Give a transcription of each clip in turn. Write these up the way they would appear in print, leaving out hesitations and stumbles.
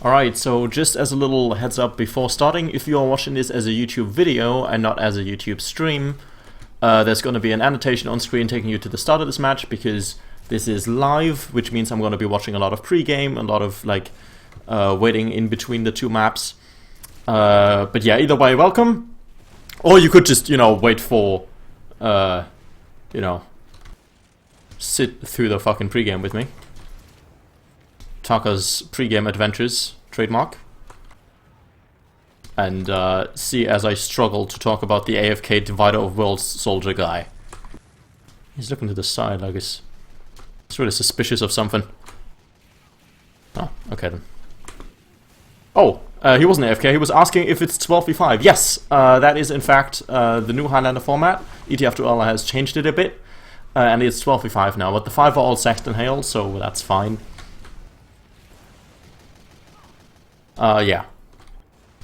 Alright, so just as a little heads up before starting, if you are watching this as a YouTube video and not as a YouTube stream, there's going to be an annotation on screen taking you to the start of this match because this is live, which means I'm going to be watching a lot of pre-game, a lot of waiting in between the two maps. But yeah, either way, welcome. Or you could just, wait for, sit through the fucking pre-game with me. Taka's pre-game adventures, trademark. And see as I struggle to talk about the AFK Divider of Worlds soldier guy. He's looking to the side like he's really suspicious of something. Oh, okay then. Oh, he wasn't AFK, he was asking if it's 12v5. Yes, that is in fact the new Highlander format. ETF2L has changed it a bit. And it's 12v5 now, but the 5 are all Saxed and Hale, so that's fine. Yeah.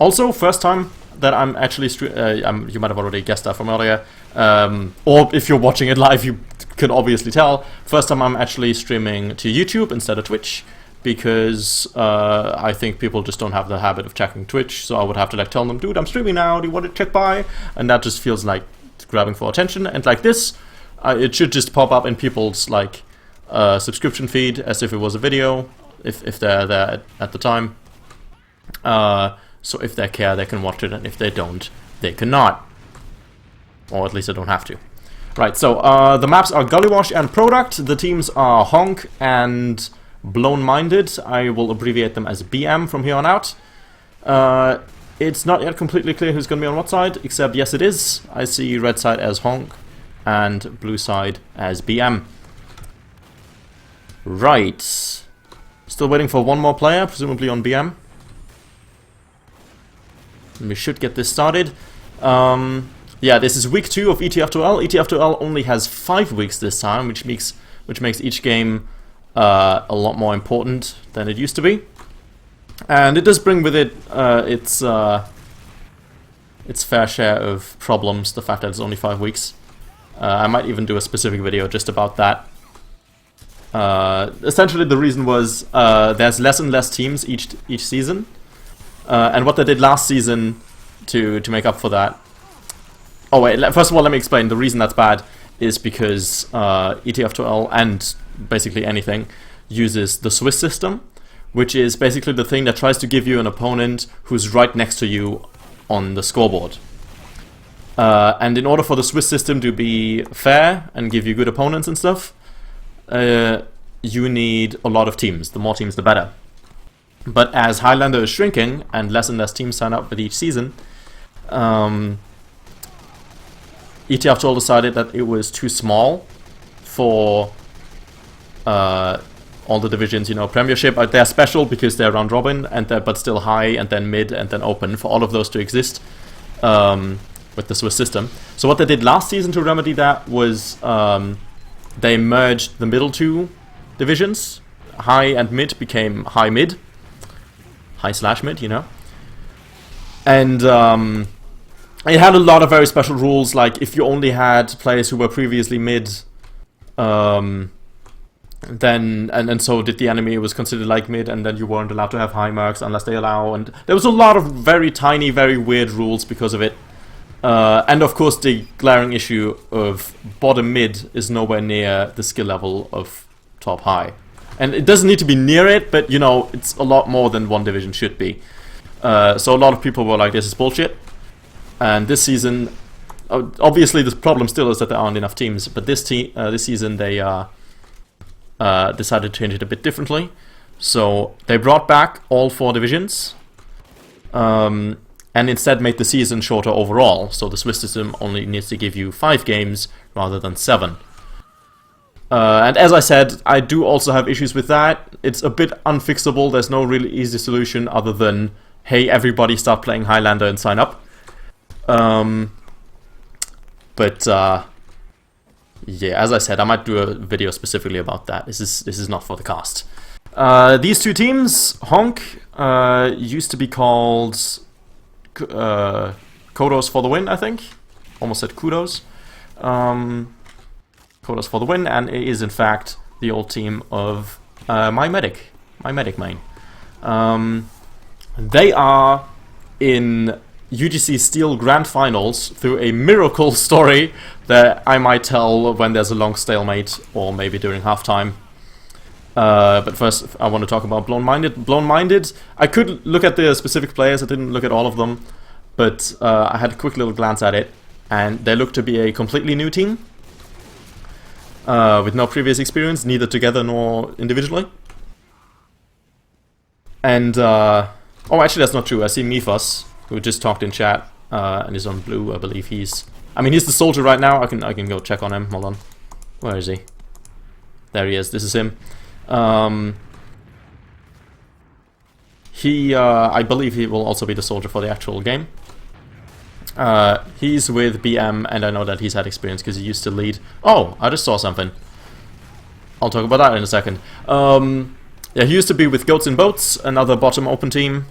Also, first time that I'm actually you might have already guessed that from earlier, or if you're watching it live, you can obviously tell. First time I'm actually streaming to YouTube instead of Twitch, because I think people just don't have the habit of checking Twitch, so I would have to tell them, dude, I'm streaming now, do you want to check by? And that just feels like grabbing for attention, and like this, it should just pop up in people's subscription feed as if it was a video, if they're there at the time. So if they care, they can watch it, and if they don't, they cannot. Or at least they don't have to. Right, so the maps are Gullywash and Product. The teams are Honk and Blown Minded. I will abbreviate them as BM from here on out. It's not yet completely clear who's going to be on what side, except yes it is. I see red side as Honk and blue side as BM. Right. Still waiting for one more player, presumably on BM. We should get this started. Yeah, this is week 2 of ETF2L. ETF2L only has 5 weeks this time, which makes each game a lot more important than it used to be. And it does bring with it its fair share of problems, the fact that it's only 5 weeks. I might even do a specific video just about that. Essentially the reason was there's less and less teams each season. And what they did last season to make up for that... Oh wait, first of all let me explain. The reason that's bad is because ETF2L and basically anything uses the Swiss system, which is basically the thing that tries to give you an opponent who's right next to you on the scoreboard. And in order for the Swiss system to be fair and give you good opponents and stuff, you need a lot of teams. The more teams, the better. But as Highlander is shrinking and less teams sign up with each season, ETF2L decided that it was too small for all the divisions. Premiership, they're special because they're round robin, but still high, and then mid, and then open, for all of those to exist with the Swiss system. So what they did last season to remedy that was they merged the middle two divisions. High and mid became high mid. High/mid, And it had a lot of very special rules, like if you only had players who were previously mid, then and so did the enemy, it was considered like mid, and then you weren't allowed to have high mercs unless they allow, and there was a lot of very tiny, very weird rules because of it. And of course the glaring issue of bottom mid is nowhere near the skill level of top high. And it doesn't need to be near it, but it's a lot more than one division should be. So a lot of people were like, this is bullshit. And this season, obviously the problem still is that there aren't enough teams, but this season they decided to change it a bit differently. So they brought back all 4 divisions, and instead made the season shorter overall. So the Swiss system only needs to give you 5 games rather than 7. And as I said, I do also have issues with that. It's a bit unfixable. There's no really easy solution other than, hey, everybody start playing Highlander and sign up. Yeah, as I said, I might do a video specifically about that. This is not for the cast. These two teams, Honk, used to be called Kodos for the win, I think. Almost said kudos. Kodos for the win, and it is in fact the old team of my medic main. They are in UGC Steel Grand Finals through a miracle story that I might tell when there's a long stalemate or maybe during halftime. But first, I want to talk about Blown Minded. Blown Minded, I could look at the specific players, I didn't look at all of them, but I had a quick little glance at it, and they look to be a completely new team, with no previous experience, neither together nor individually. And, oh, actually that's not true. I see Mifas, who just talked in chat, and is on blue, I believe he's the soldier right now. I can go check on him, hold on. Where is he? There he is, this is him. I believe he will also be the soldier for the actual game. He's with BM, and I know that he's had experience because he used to lead. Oh, I just saw something. I'll talk about that in a second. Yeah, he used to be with Goats and Boats, another bottom open team.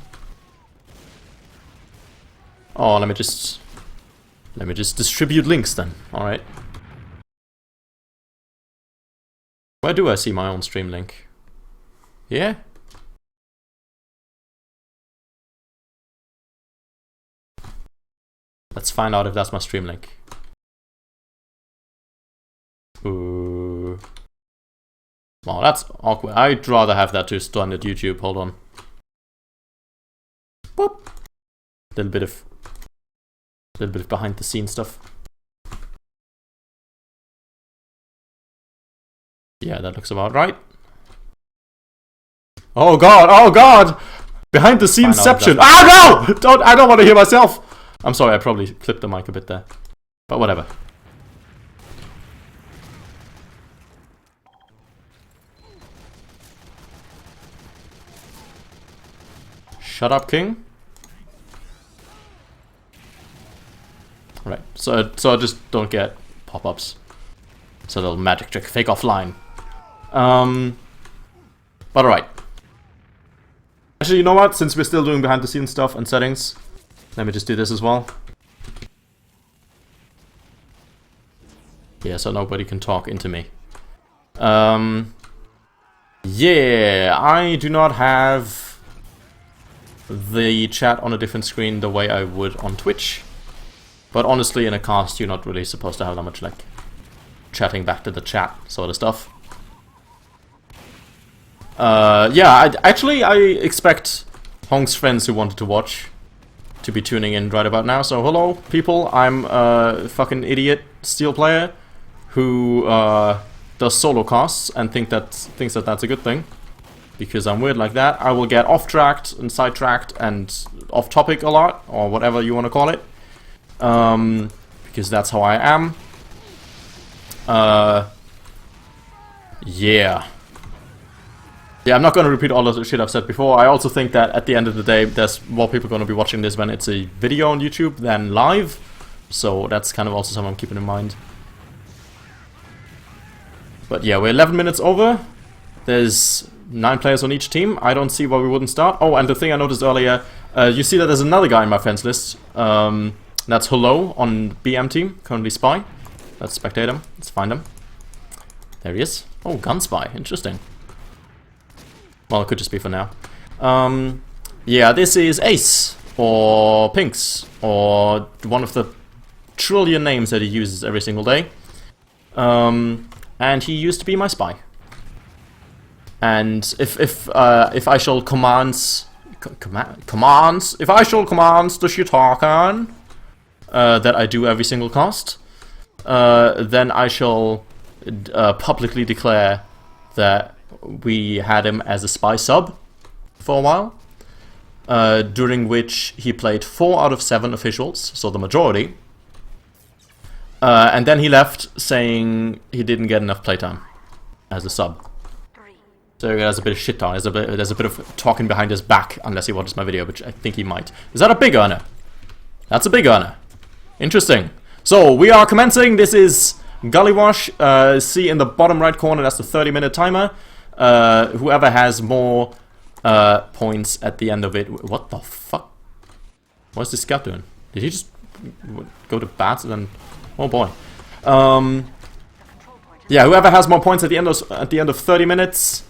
Oh, let me just distribute links then. All right. Where do I see my own stream link? Yeah? Let's find out if that's my stream link. Ooh. Wow, that's awkward. I'd rather have that to standard YouTube. Hold on. Boop. Little bit of behind the scenes stuff. Yeah, that looks about right. Oh god! Oh god! Behind the scenes inception! Ah no! I don't want to hear myself! I'm sorry, I probably clipped the mic a bit there. But whatever. Shut up, King. Right, so I just don't get pop-ups. It's a little magic trick, fake offline. But alright. Actually, you know what? Since we're still doing behind the scenes stuff and settings, let me just do this as well. Yeah, so nobody can talk into me. Yeah, I do not have the chat on a different screen the way I would on Twitch. But honestly, in a cast, you're not really supposed to have that much, like, chatting back to the chat sort of stuff. Yeah, I expect Honk's friends who wanted to watch to be tuning in right about now. So hello, people. I'm a fucking idiot steel player who does solo casts and thinks that that's a good thing. Because I'm weird like that. I will get off-tracked and sidetracked and off-topic a lot, or whatever you want to call it. Because that's how I am. Yeah. Yeah, I'm not going to repeat all of the shit I've said before. I also think that at the end of the day, there's more people going to be watching this when it's a video on YouTube than live. So that's kind of also something I'm keeping in mind. But yeah, we're 11 minutes over. There's 9 players on each team. I don't see why we wouldn't start. Oh, and the thing I noticed earlier, you see that there's another guy in my friends list. That's Hello on BM team, currently Spy. Let's spectate him. Let's find him. There he is. Oh, Gun Spy. Interesting. Well, it could just be for now. Yeah, this is Ace, or Pinks, or one of the trillion names that he uses every single day. And he used to be my spy. And if I shall commands if I shall commands the Shitakan that I do every single cast, then I shall publicly declare that we had him as a spy sub for a while, during which he played 4 out of 7 officials, so the majority. And then he left saying he didn't get enough playtime as a sub. So there's a bit of shit talk. There's a bit of talking behind his back, unless he watches my video, which I think he might. Is that a big earner? That's a big earner. Interesting. So we are commencing. This is Gullywash. See in the bottom right corner, that's the 30-minute timer. Whoever has more points at the end of it. What the fuck? What's this scout doing? Did he just go to bats and then? Oh boy. Yeah, whoever has more points at the end of 30 minutes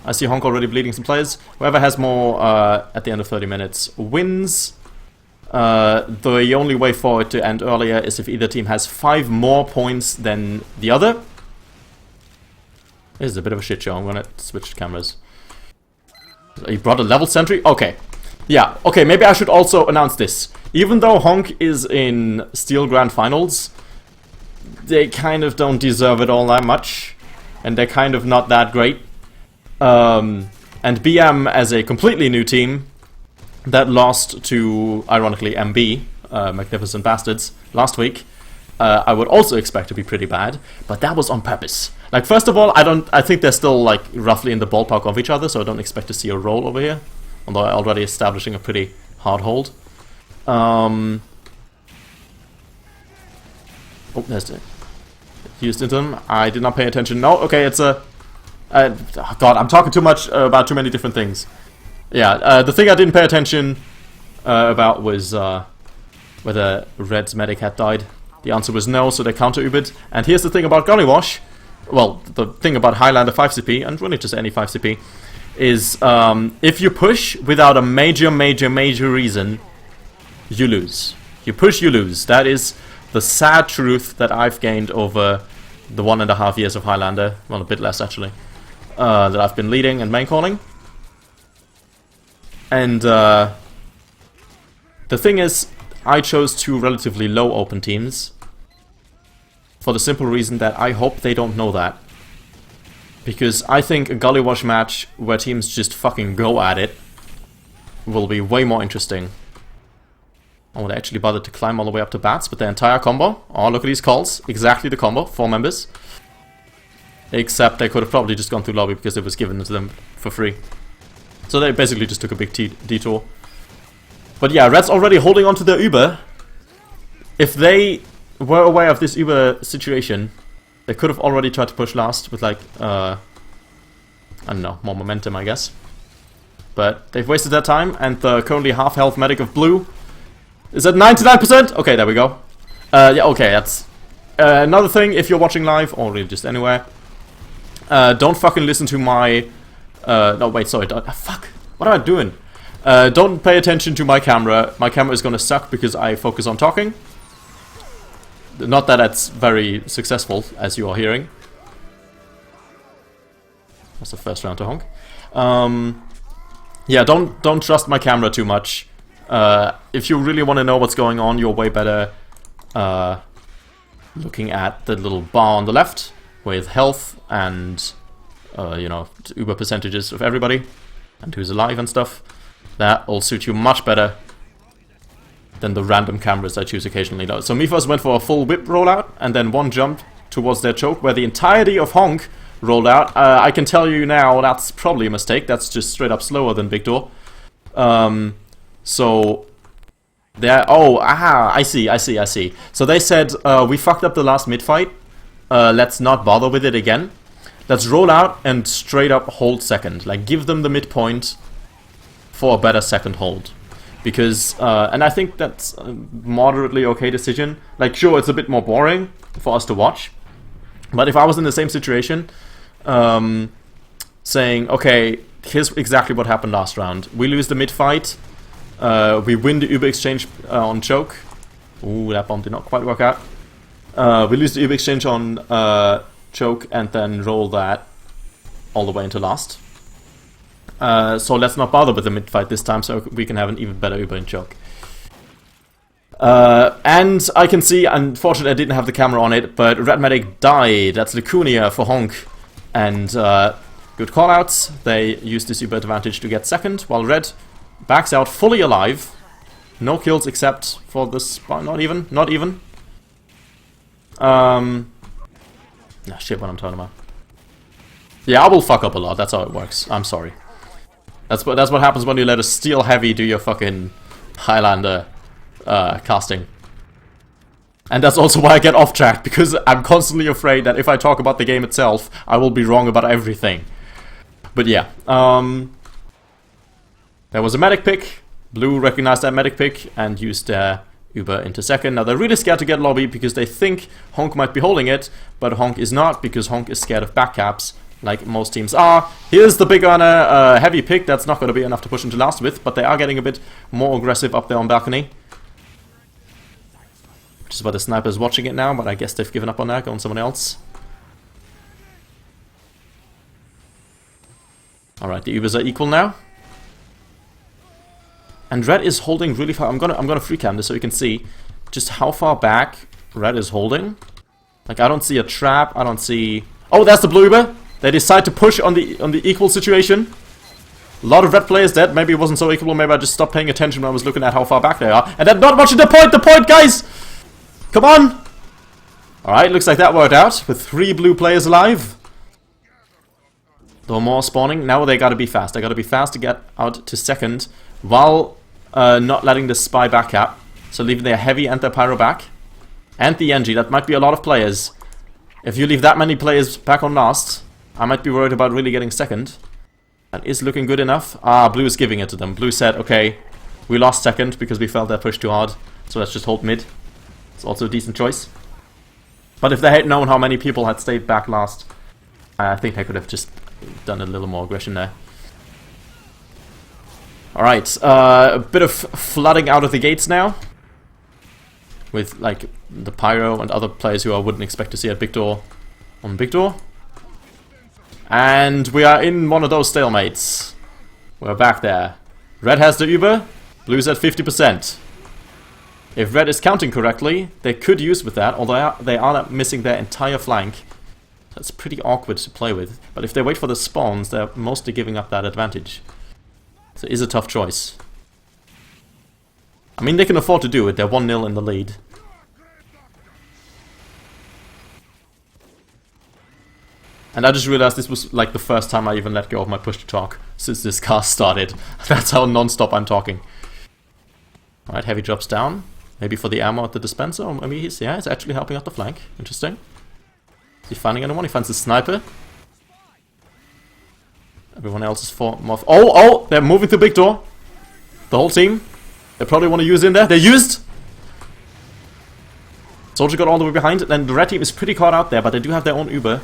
I see honk already bleeding some players. Whoever has more at the end of 30 minutes wins. The only way for it to end earlier is if either team has 5 more points than the other. This is a bit of a shit show. I'm gonna switch cameras. You brought a level sentry? Okay. Yeah, okay, maybe I should also announce this. Even though honk is in Steel Grand Finals, they kind of don't deserve it all that much. And they're kind of not that great. And BM as a completely new team that lost to, ironically, MB, Magnificent Bastards, last week, I would also expect to be pretty bad, but that was on purpose. Like, first of all, I think they're still, like, roughly in the ballpark of each other, so I don't expect to see a roll over here, although I'm already establishing a pretty hard hold. Oh, there's the used into them. I did not pay attention. No, okay, it's a... oh God, I'm talking too much about too many different things. Yeah, the thing I didn't pay attention about was whether Red's medic had died. The answer was no, so they counter-ubered. And here's the thing about Gullywash. Well, the thing about Highlander 5CP, and really just any 5CP, is if you push without a major reason, you lose. You push, you lose. That is the sad truth that I've gained over the 1.5 years of Highlander. Well, a bit less, actually. That I've been leading and main calling. And the thing is, I chose 2 relatively low open teams for the simple reason that I hope they don't know that. Because I think a Gullywash match where teams just fucking go at it will be way more interesting. Oh, they actually bothered to climb all the way up to bats with their entire combo. Oh, look at these calls. Exactly the combo. 4 members. Except they could have probably just gone through lobby because it was given to them for free. So they basically just took a big detour. But yeah, Red's already holding on to their Uber. If they were aware of this Uber situation, they could have already tried to push last with, like, I don't know, more momentum, I guess. But they've wasted their time, and the currently half-health medic of blue is at 99%! Okay, there we go. Yeah, okay, that's... another thing, if you're watching live, or really just anywhere, don't fucking listen to my... no, wait, sorry, fuck! What am I doing? Don't pay attention to my camera. My camera is gonna suck because I focus on talking. Not that that's very successful, as you are hearing. That's the first round to honk. Yeah, don't trust my camera too much. If you really want to know what's going on, you're way better looking at the little bar on the left with health and you know, Uber percentages of everybody and who's alive and stuff. That will suit you much better than the random cameras I choose occasionally. So Mifas went for a full whip rollout and then 1 jump towards their choke where the entirety of honk rolled out. I can tell you now that's probably a mistake. That's just straight up slower than Victor. So there. Oh, I see. So they said we fucked up the last mid fight. Let's not bother with it again. Let's roll out and straight up hold second. Like, give them the midpoint for a better second hold. Because, and I think that's a moderately okay decision. Like, sure, it's a bit more boring for us to watch. But if I was in the same situation, saying, okay, here's exactly what happened last round. We lose the mid fight. We win the Uber exchange on choke. Ooh, that bomb did not quite work out. We lose the Uber exchange on choke and then roll that all the way into last. So let's not bother with the mid fight this time so we can have an even better Uber in choke. And I can see, unfortunately I didn't have the camera on it, but Red Medic died. That's Lacunia for honk. And good callouts. They used this Uber advantage to get second, while Red backs out fully alive. No kills except for this, not even. Shit, what I'm talking about. Yeah, I will fuck up a lot, that's how it works. I'm sorry. That's what happens when you let a steel heavy do your fucking Highlander casting. And that's also why I get off track, because I'm constantly afraid that if I talk about the game itself, I will be wrong about everything. But yeah, there was a medic pick. Blue recognized that medic pick and used their Uber into second. Now they're really scared to get lobby because they think honk might be holding it, but honk is not, because honk is scared of backcaps like most teams are. Here's the big earner, heavy pick. That's not going to be enough to push into last with, but they are getting a bit more aggressive up there on balcony. Which is why the sniper's watching it now, but I guess they've given up on that, going someone else. Alright, the Ubers are equal now. And red is holding really far. I'm gonna free cam this so you can see just how far back red is holding. Like, I don't see a trap, I don't see... Oh, that's the blue Uber! They decide to push on the equal situation. A lot of red players dead. Maybe it wasn't so equal. Maybe I just stopped paying attention when I was looking at how far back they are. And they're not watching the point! The point, guys! Come on! Alright, looks like that worked out. With 3 blue players alive. There were more spawning. Now they gotta be fast. They gotta be fast to get out to second. While not letting the spy back up. So leaving their heavy and their pyro back. And the NG. That might be a lot of players. If you leave that many players back on last, I might be worried about really getting second. That is looking good enough. Ah, blue is giving it to them. Blue said, okay, we lost second because we felt that push too hard. So let's just hold mid. It's also a decent choice. But if they had known how many people had stayed back last, I think they could have just done a little more aggression there. Alright, a bit of flooding out of the gates now. With, like, the Pyro and other players who I wouldn't expect to see at big door on big door. And we are in one of those stalemates. We're back there. Red has the Uber, blue's at 50%. If red is counting correctly, they could use with that, although they are missing their entire flank. That's pretty awkward to play with. But if they wait for the spawns, they're mostly giving up that advantage. So it is a tough choice. I mean, they can afford to do it. They're 1-0 in the lead. And I just realized this was like the first time I even let go of my push to talk since this cast started. That's how non-stop I'm talking. Alright, heavy drops down. Maybe for the ammo at the dispenser, or maybe he's actually helping out the flank. Interesting. Is he finding anyone? He finds the sniper. Everyone else is oh, they're moving to big door. The whole team. They probably want to use in there. They're used! Soldier got all the way behind, and the red team is pretty caught out there, but they do have their own Uber.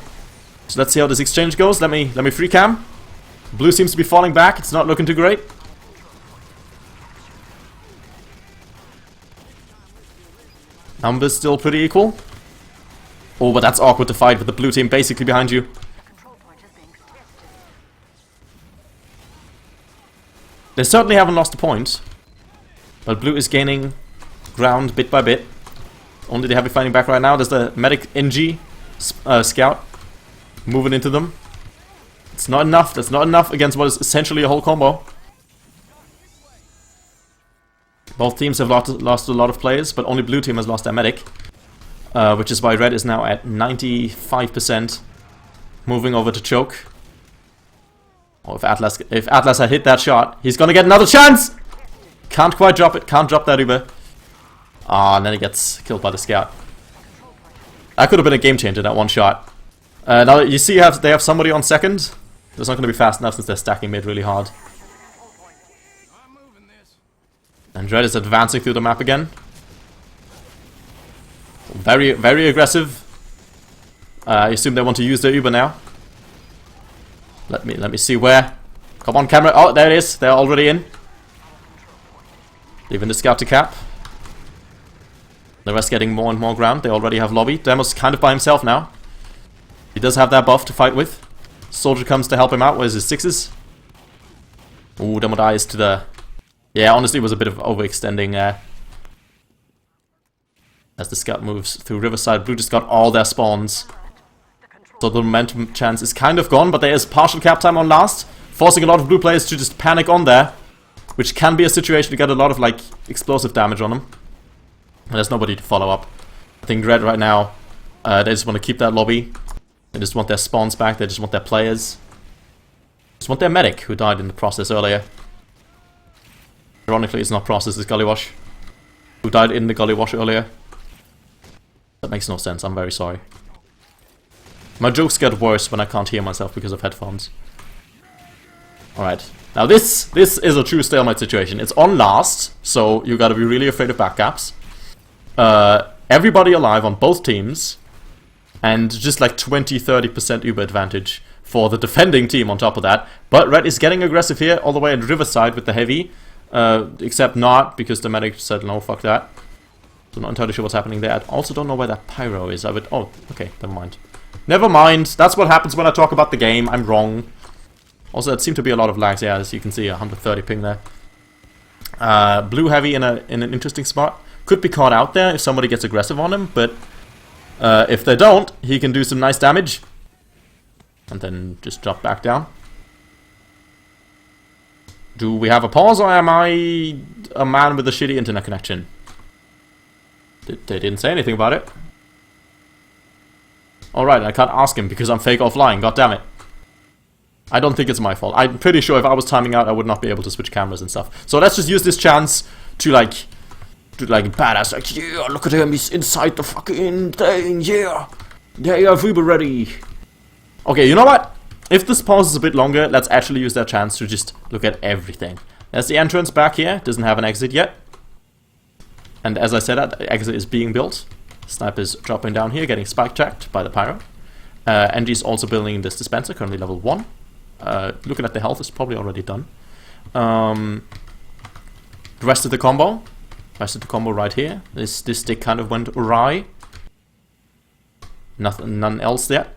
So let's see how this exchange goes. Let me free cam. Blue seems to be falling back. It's not looking too great. Numbers still pretty equal. Oh, but that's awkward to fight with the blue team basically behind you. They certainly haven't lost a point. But blue is gaining ground bit by bit. Only the heavy fighting back right now. There's the medic NG scout moving into them. It's not enough. That's not enough against what is essentially a whole combo. Both teams have lost a lot of players, but only blue team has lost their medic. Which is why red is now at 95%. Moving over to choke. Oh, if Atlas had hit that shot, he's gonna get another chance! Can't quite drop it. Can't drop that Uber. Ah, and then he gets killed by the scout. That could have been a game changer, that one shot. Now you see they have somebody on second. It's not going to be fast enough since they're stacking mid really hard. And red is advancing through the map again. Very, very aggressive. I assume they want to use their Uber now. Let me see where. Come on, camera. Oh, there it is. They're already in. Leaving the scout to cap. The rest getting more and more ground. They already have lobby. Demo's kind of by himself now. He does have that buff to fight with. Soldier comes to help him out. Where's his sixes? Ooh, Demo dies to the... Yeah, honestly, it was a bit of overextending there. As the scout moves through Riverside, blue just got all their spawns. So the momentum chance is kind of gone, but there is partial cap time on last, forcing a lot of blue players to just panic on there. Which can be a situation to get a lot of, like, explosive damage on them. And there's nobody to follow up. I think red right now, they just want to keep that lobby. They just want their spawns back, they just want their players. Just want their medic, who died in the process earlier. Ironically, it's not process, it's Gullywash. Who died in the Gullywash earlier. That makes no sense, I'm very sorry. My jokes get worse when I can't hear myself because of headphones. Alright. Now this is a true stalemate situation. It's on last, so you gotta be really afraid of backgaps. Everybody alive on both teams, and just like 20-30% Uber advantage for the defending team on top of that. But red is getting aggressive here, all the way at Riverside with the heavy. Except not, because the medic said no, fuck that. So not entirely sure what's happening there. I also don't know where that pyro is. Oh, okay, never mind. Never mind. That's what happens when I talk about the game. I'm wrong. Also, it seemed to be a lot of lags. Yeah, as you can see, 130 ping there. Blue heavy in an interesting spot. Could be caught out there if somebody gets aggressive on him, but if they don't, he can do some nice damage. And then just drop back down. Do we have a pause, or am I a man with a shitty internet connection? They didn't say anything about it. Alright, I can't ask him because I'm fake offline, god damn it. I don't think it's my fault. I'm pretty sure if I was timing out, I would not be able to switch cameras and stuff. So let's just use this chance to like badass, like, yeah, look at him, he's inside the fucking thing, yeah. Yeah, Uber ready. Okay, you know what? If this pause is a bit longer, let's actually use that chance to just look at everything. There's the entrance back here, doesn't have an exit yet. And as I said, that exit is being built. Sniper's dropping down here, getting spike checked by the pyro. NG's also building this dispenser, currently level 1. Looking at the health, is probably already done. The rest of the combo. Right here. This stick kind of went awry. None else yet.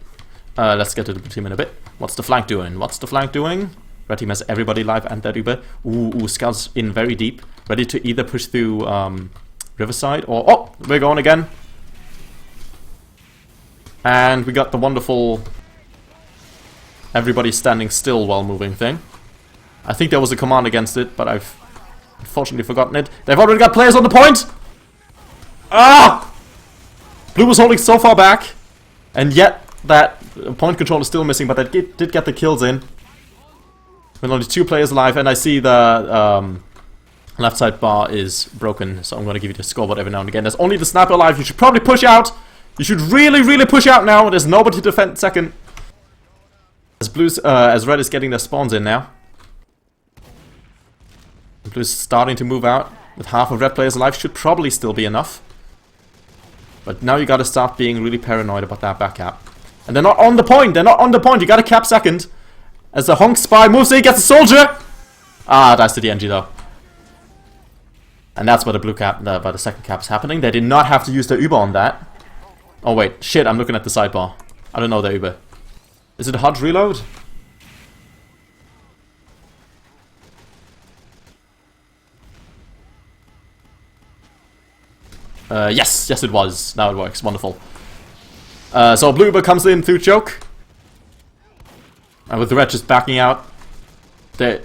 Let's get to the blue team in a bit. What's the flank doing? Red team has everybody live and their Uber. Ooh, scouts in very deep. Ready to either push through Riverside or... Oh, we're going again. And we got the wonderful... everybody standing still while moving thing. I think there was a command against it, but I've unfortunately forgotten it. They've already got players on the point! Ah! Blue was holding so far back, and yet that point control is still missing, but they did get the kills in. With only 2 players alive, and I see the left side bar is broken, so I'm going to give you the scoreboard every now and again. There's only the sniper alive. You should probably push out. You should really, really push out now. There's nobody to defend second. As red is getting their spawns in now. Blue's starting to move out. With half of red players alive, should probably still be enough. But now you gotta start being really paranoid about that back cap. And they're not on the point. You gotta cap second. As the honk spy moves in, gets a soldier. Ah, that's to the NG though. And that's where the blue cap, by the second cap is happening. They did not have to use their Uber on that. Oh wait, shit, I'm looking at the sidebar. I don't know their Uber. Is it a hard reload? Yes it was. Now it works. Wonderful. So blue Uber comes in through choke. And with the red just backing out. They,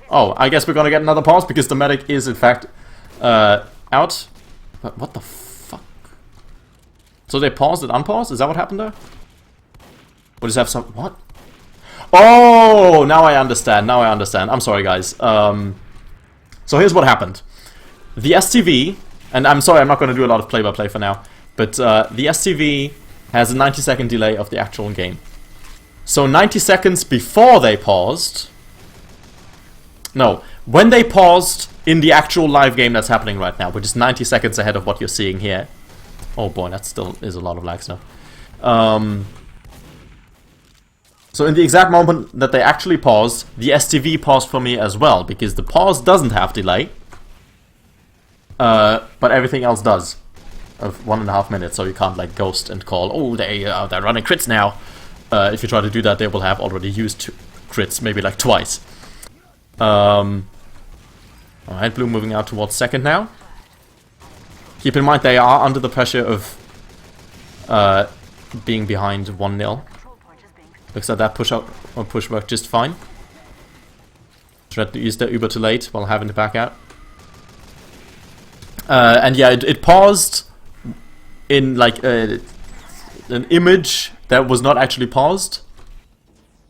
Oh, I guess we're gonna get another pause because the medic is in fact out. But what the fuck? So they paused and unpaused? Is that what happened there? Or does it have some... What? Oh, now I understand. I'm sorry, guys. So here's what happened. The STV, and I'm sorry, I'm not going to do a lot of play-by-play for now, but the STV has a 90-second delay of the actual game. So 90 seconds before they paused... No, when they paused in the actual live game that's happening right now, which is 90 seconds ahead of what you're seeing here. Oh boy, that still is a lot of lags now. So in the exact moment that they actually paused, the STV paused for me as well, because the pause doesn't have delay. But everything else does. Of 1.5 minutes, so you can't like ghost and call, oh, they're running crits now. If you try to do that, they will have already used crits, maybe like twice. Alright, blue moving out towards second now. Keep in mind they are under the pressure of being behind 1-0. Looks like that push worked just fine. Tried to use their Uber too late while having to back out. And yeah, it paused in like an image that was not actually paused,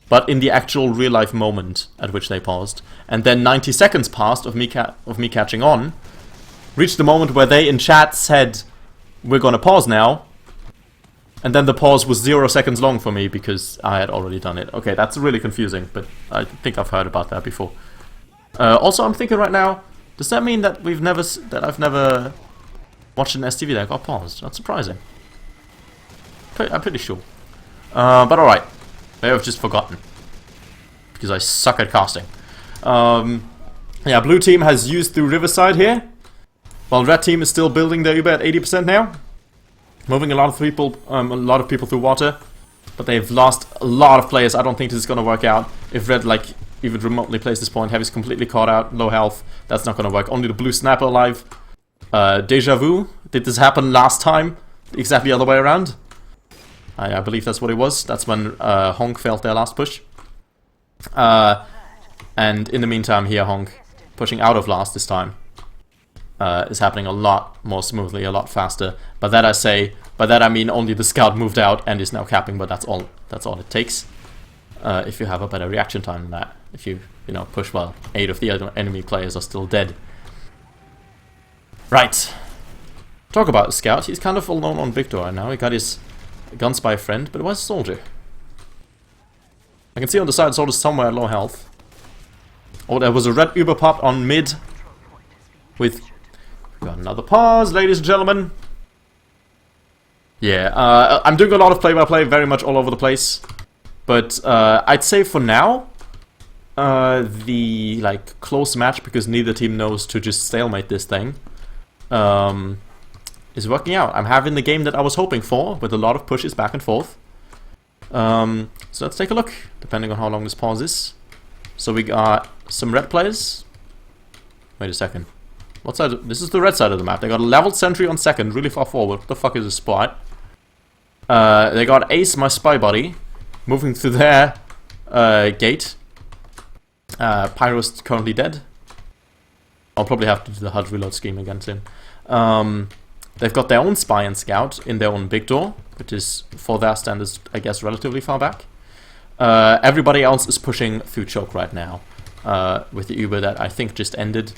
but in the actual real life moment at which they paused. And then 90 seconds passed of me catching on, reached the moment where they in chat said, we're gonna pause now. And then the pause was 0 seconds long for me because I had already done it. Okay, that's really confusing, but I think I've heard about that before. Also, I'm thinking right now, does that mean that I've never watched an STV that got paused? That's surprising. I'm pretty sure. But alright. Maybe I've just forgotten. Because I suck at casting. Yeah, blue team has used through Riverside here. While red team is still building their Uber at 80% now. Moving a lot of people through water. But they've lost a lot of players. I don't think this is going to work out. If red, like, even remotely plays this point, Heavy's completely caught out, low health. That's not going to work. Only the blue sniper alive. Deja vu. Did this happen last time? Exactly the other way around? I believe that's what it was. That's when Honk failed their last push. And in the meantime here, Honk, pushing out of last this time, is happening a lot more smoothly, a lot faster. By that I mean only the scout moved out and is now capping, but that's all it takes. If you have a better reaction time than that. If you push while 8 of the other enemy players are still dead. Right. Talk about Scout. He's kind of alone on Victor right now. He got his guns by a friend, but where's Soldier? I can see on the side Soldier's somewhere at low health. Oh, there was a red Uber pop on mid. With... We got another pause, ladies and gentlemen. Yeah, I'm doing a lot of play-by-play, very much all over the place. But I'd say for now, the close match, because neither team knows to just stalemate this thing, is working out. I'm having the game that I was hoping for, with a lot of pushes back and forth. So let's take a look, depending on how long this pause is. So we got some red players. Wait a second. What side? This is the red side of the map. They got a leveled sentry on second, really far forward. What the fuck is this spot? They got Ace, my spy buddy, moving through their gate. Pyro's currently dead. I'll probably have to do the HUD reload scheme again soon. They've got their own spy and scout in their own big door, which is, for their standards, I guess, relatively far back. Everybody else is pushing through choke right now, with the Uber that I think just ended.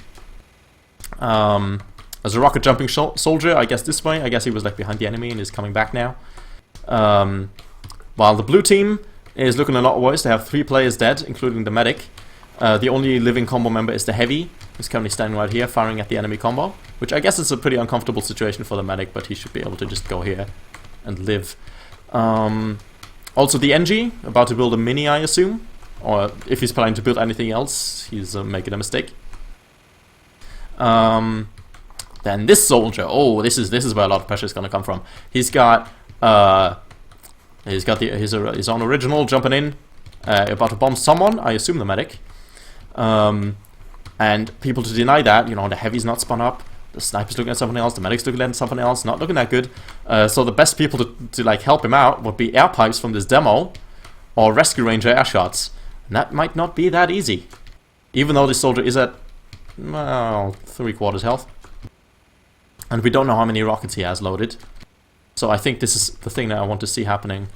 There's a rocket jumping soldier, I guess this way. I guess he was behind the enemy and is coming back now. While the blue team is looking a lot worse. They have 3 players dead, including the medic. The only living combo member is the heavy, who's currently standing right here, firing at the enemy combo. Which I guess is a pretty uncomfortable situation for the medic, but he should be able to just go here and live. Also the NG, about to build a mini, I assume. Or if he's planning to build anything else, he's making a mistake. Then this soldier, oh, this is where a lot of pressure is going to come from. He's got his own original jumping in, about to bomb someone, I assume the medic. And people to deny that, you know, the heavy's not spun up, the sniper's looking at something else, the medic's looking at something else, not looking that good. So the best people to like help him out would be air pipes from this demo, or rescue ranger air shots. And that might not be that easy, even though this soldier is at, well, 3/4 health. And we don't know how many rockets he has loaded. So I think this is the thing that I want to see happening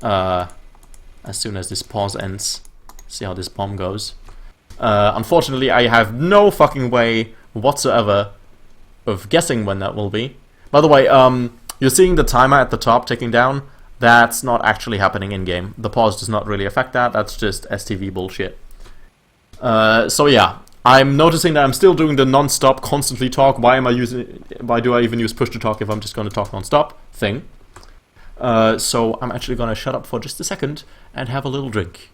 as soon as this pause ends. See how this bomb goes. Unfortunately, I have no fucking way whatsoever of guessing when that will be. By the way, you're seeing the timer at the top ticking down. That's not actually happening in-game. The pause does not really affect that. That's just STV bullshit. So yeah, I'm noticing that I'm still doing the non-stop, constantly talk. Why do I even use push to talk if I'm just going to talk non-stop thing? So I'm actually going to shut up for just a second and have a little drink.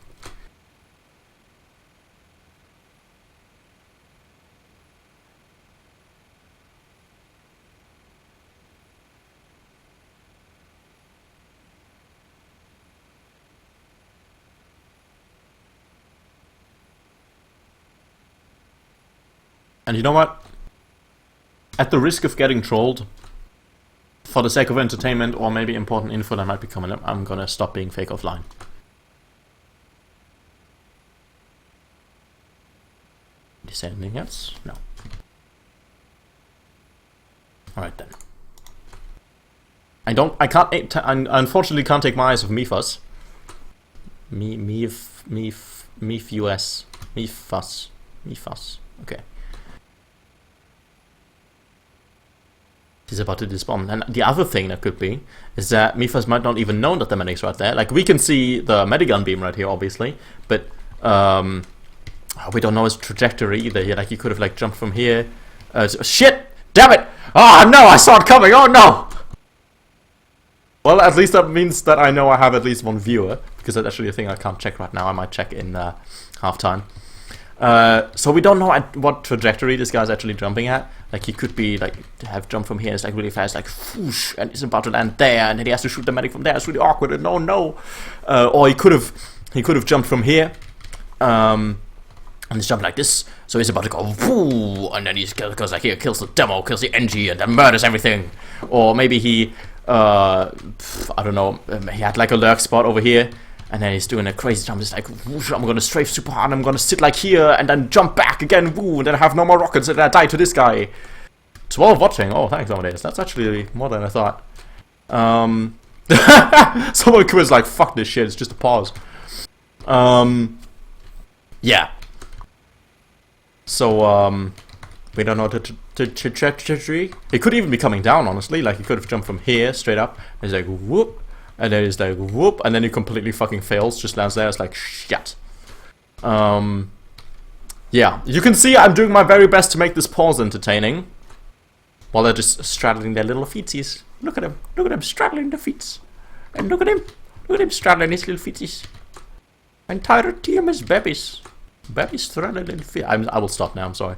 And you know what? At the risk of getting trolled, for the sake of entertainment or maybe important info that might be coming up, I'm gonna stop being fake offline. Did you say anything else? No. Alright then. I unfortunately can't take my eyes off Mifus. Mifus. Okay. He's about to despawn. And the other thing that could be is that Mifas might not even know that the medic's right there. Like, we can see the medigun beam right here, obviously, but we don't know his trajectory either. Like, he could have like jumped from here. Shit! Damn it! Oh no! I saw it coming! Oh no! Well, at least that means that I know I have at least one viewer, because that's actually a thing I can't check right now. I might check in halftime. So we don't know at what trajectory this guy's actually jumping at. Like, he could be, like, have jumped from here, it's like really fast, like, whoosh, and he's about to land there, and then he has to shoot the medic from there. It's really awkward, and no. Or he could have jumped from here, and he's jumping like this, so he's about to go, whoo, and then he goes like here, kills the demo, kills the NG, and then murders everything. Or maybe he, I don't know, he had like a lurk spot over here, and then he's doing a crazy jump. It's like, whoosh, I'm gonna strafe super hard, I'm gonna sit like here, and then jump back again, woo, and then I have no more rockets, and then I die to this guy. 12 watching, oh thanks Amadeus, that's actually more than I thought. Someone was like, fuck this shit, it's just a pause. Yeah. So, we don't know the trajectory. He could even be coming down, honestly. Like, he could have jumped from here, straight up. And he's like, whoop. And then he's like, whoop. And then he completely fucking fails. Just lands there. It's like, shit. Yeah. You can see I'm doing my very best to make this pause entertaining. While they're just straddling their little feetsies. Look at him. Look at him straddling the feet. And look at him. Look at him straddling his little feetsies. Entire team is babies. Babies straddling little feet. I will stop now. I'm sorry.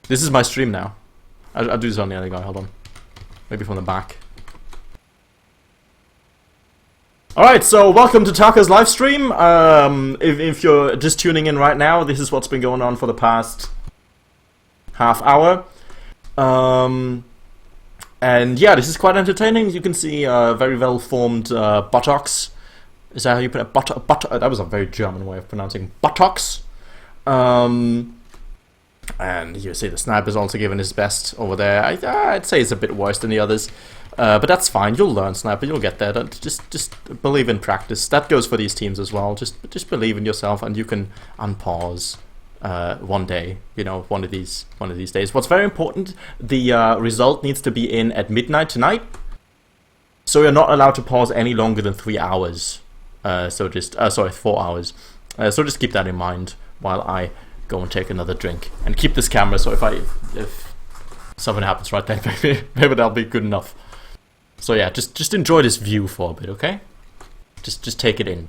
This is my stream now. I'll do this on the other guy. Hold on. Maybe from the back. Alright, so welcome to Taka's live stream. If you're just tuning in right now, this is what's been going on for the past half hour. And yeah, this is quite entertaining. You can see very well formed buttocks. Is that how you put it? That was a very German way of pronouncing buttocks. And you see the sniper's also given his best over there. I'd say it's a bit worse than the others. But that's fine. You'll learn sniper. You'll get there. Just believe in practice. That goes for these teams as well. Just believe in yourself, and you can unpause one day. You know, one of these days. What's very important: the result needs to be in at midnight tonight. So you're not allowed to pause any longer than 3 hours. So just 4 hours. So just keep that in mind while I go and take another drink and keep this camera. So if something happens right then, maybe that'll be good enough. So yeah, just enjoy this view for a bit, okay? Just take it in.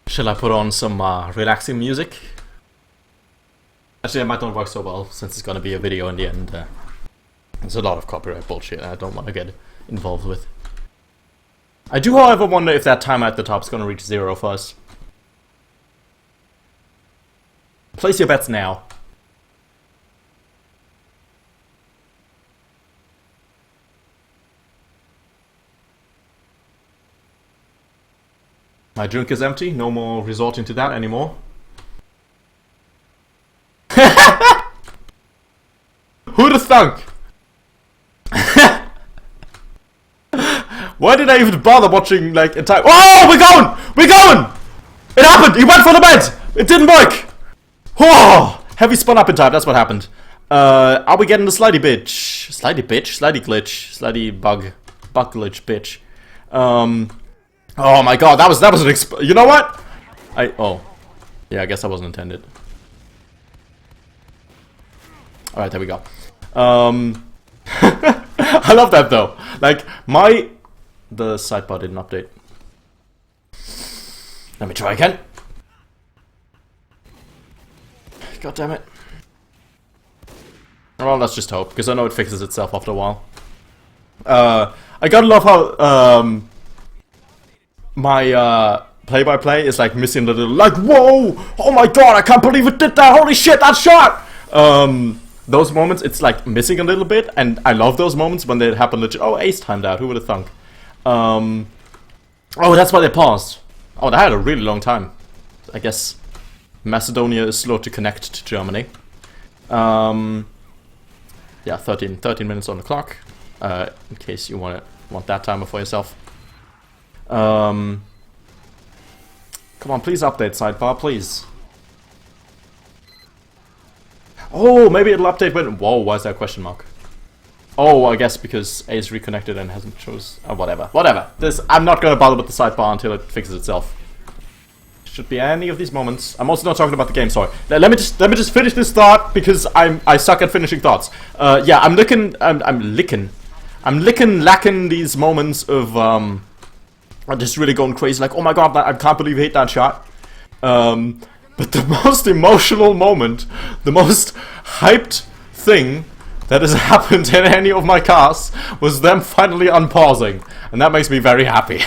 Shall I put on some relaxing music? Actually, it might not work so well since it's gonna be a video in the end. There's a lot of copyright bullshit I don't want to get involved with. I do, however, wonder if that timer at the top is gonna reach 0 for us. Place your bets now. My drink is empty, no more resorting to that anymore. Who'd have thunk? Why did I even bother watching like entire— Oh, we're going! We're going! It happened! He went for the bed! It didn't work! Oh, heavy spun up in time, that's what happened. Are we getting the slidey bitch? Slidey bitch? Slidey glitch. Slidey bug. Bug glitch bitch. Oh my god, that was an you know what? Oh. Yeah, I guess that wasn't intended. Alright, there we go. I love that though. Like, the sidebar didn't update. Let me try again. God damn it. Well, let's just hope, because I know it fixes itself after a while. I gotta love how, my play-by-play is like missing the little, like, whoa, oh my god, I can't believe it did that, holy shit, that shot! Those moments, it's like missing a little bit, and I love those moments when they happen legit. Oh, ace timed out, who would have thunk? Oh, that's why they paused. Oh, that had a really long time. I guess Macedonia is slow to connect to Germany. Yeah, 13 minutes on the clock, in case you want that timer for yourself. Come on, please update sidebar, please. Oh, maybe it'll update when... Whoa, why is that a question mark? Oh, I guess because A is reconnected and hasn't chose... Oh, whatever. Whatever. I'm not gonna bother with the sidebar until it fixes itself. Should be any of these moments. I'm also not talking about the game, sorry. Let me just finish this thought because I suck at finishing thoughts. Yeah, I'm lacking these moments of I'm just really going crazy, like, oh my god, I can't believe he hit that shot. But the most emotional moment, the most hyped thing that has happened in any of my casts was them finally unpausing, and that makes me very happy.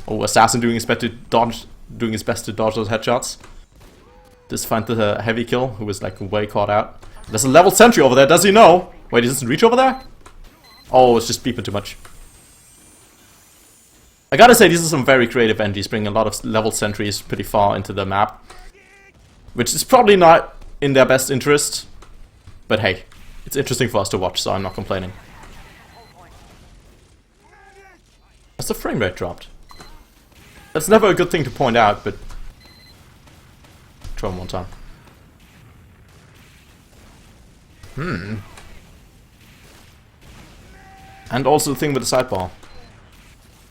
Oh, Assassin doing his best to dodge those headshots. Just find the heavy kill, who was like way caught out. There's a level sentry over there, does he know? Wait, he doesn't reach over there? Oh, it's just beeping too much. I gotta say, these are some very creative entries, bringing a lot of level sentries pretty far into the map. Which is probably not in their best interest. But hey, it's interesting for us to watch, so I'm not complaining. Has the frame rate dropped? That's never a good thing to point out, but... Try one more time. And also the thing with the sidebar.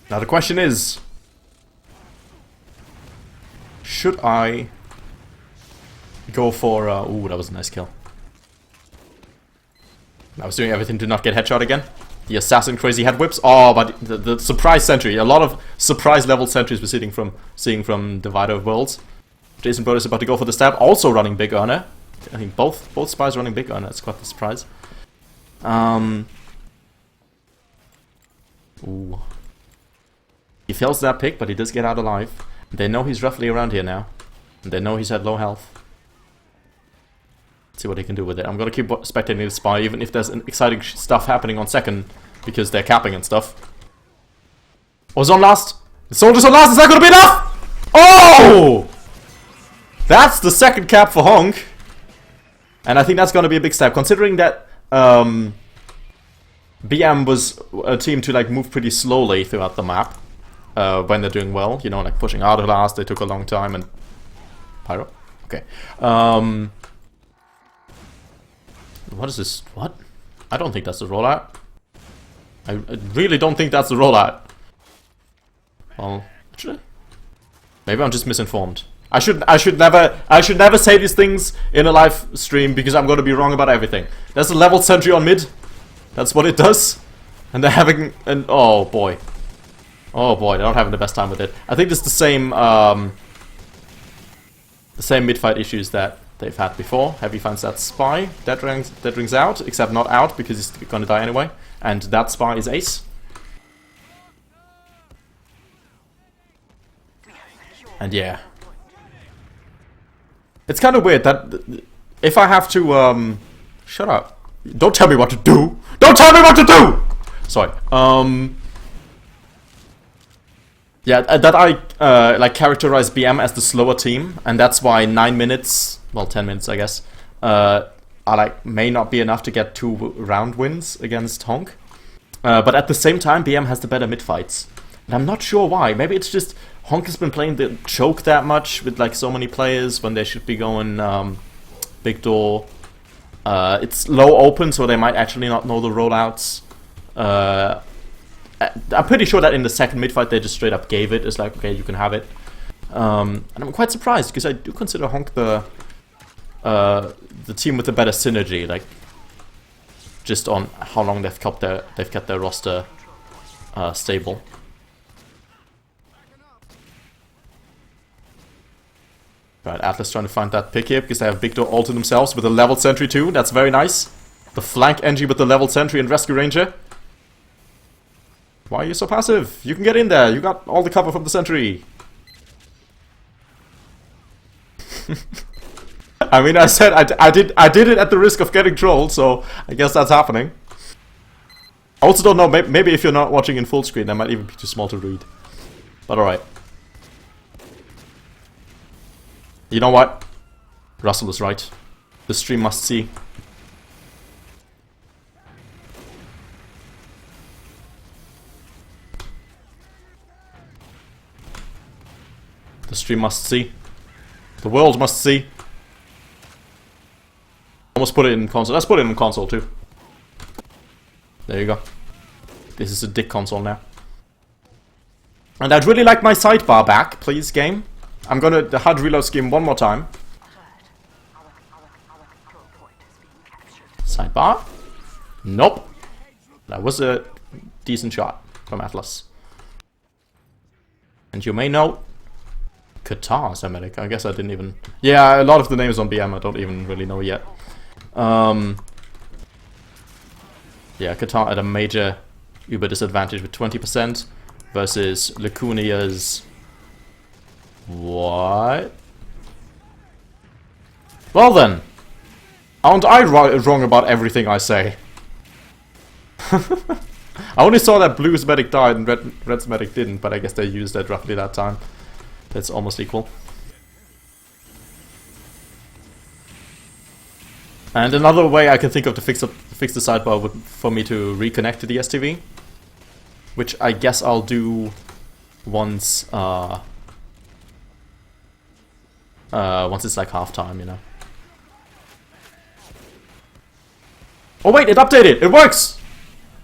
Now the question is... Should I... go for... ooh, that was a nice kill. I was doing everything to not get headshot again. The assassin crazy head whips. Oh, but the surprise sentry. A lot of surprise level sentries we're seeing from Divider of Worlds. Jason Brothers about to go for the stab. Also running Big Earner. I think both spies running Big Earner. It's quite the surprise. Ooh. He fails that pick, but he does get out alive. They know he's roughly around here now. And they know he's at low health. See what he can do with it. I'm gonna keep spectating the spy, even if there's exciting stuff happening on second, because they're capping and stuff. Oh, zone last! The soldier's on last! Is that gonna be enough? Oh! That's the second cap for Honk. And I think that's gonna be a big step, considering that BM was a team to like move pretty slowly throughout the map when they're doing well. You know, like pushing out of last, they took a long time, and... Pyro? Okay. What is this? What? I don't think that's the rollout. I really don't think that's the rollout. Well, actually, maybe I'm just misinformed. I should never say these things in a live stream because I'm going to be wrong about everything. There's a level sentry on mid. That's what it does. And they're having an oh boy, they're not having the best time with it. I think it's the same mid-fight issues that they've had before. Heavy finds that spy. That rings out, except not out because he's gonna die anyway. And that spy is ace. And yeah. It's kind of weird that if I have to, shut up. Don't tell me what to do! Don't tell me what to do! Sorry. Yeah, that I like characterize BM as the slower team, and that's why 9 minutes, well 10 minutes I guess, are like may not be enough to get 2 round wins against Honk. But at the same time, BM has the better mid fights, and I'm not sure why. Maybe it's just Honk has been playing the choke that much with like so many players when they should be going big door. It's low open, so they might actually not know the rollouts. I'm pretty sure that in the second mid-fight they just straight up gave it. It's like, okay, you can have it. And I'm quite surprised, because I do consider Honk the team with the better synergy, like, just on how long they've kept their roster stable. Right, Atlas trying to find that pick here, because they have Victor all to themselves with a level sentry too. That's very nice. The flank NG with the level sentry and rescue ranger. Why are you so passive? You can get in there. You got all the cover from the sentry. I mean, I said I did it at the risk of getting trolled, so I guess that's happening. I also don't know. Maybe if you're not watching in full screen, that might even be too small to read. But all right. You know what? Russell is right. The stream must see. The stream must see. The world must see. Almost put it in console. Let's put it in console too. There you go. This is a dick console now. And I'd really like my sidebar back, please, game. I'm gonna the HUD reload scheme one more time. Sidebar? Nope. That was a decent shot from Atlas. And you may know Qatar is a medic. I guess I didn't even... Yeah, a lot of the names on BM I don't even really know yet. Yeah, Qatar at a major Uber disadvantage with 20% versus Lacunia's... What? Well then. Aren't I wrong about everything I say? I only saw that Blue's medic died and Red's medic didn't, but I guess they used that roughly that time. That's almost equal. And another way I can think of to fix the sidebar would for me to reconnect to the STV, which I guess I'll do once once it's like halftime, you know. Oh wait, it updated! It works!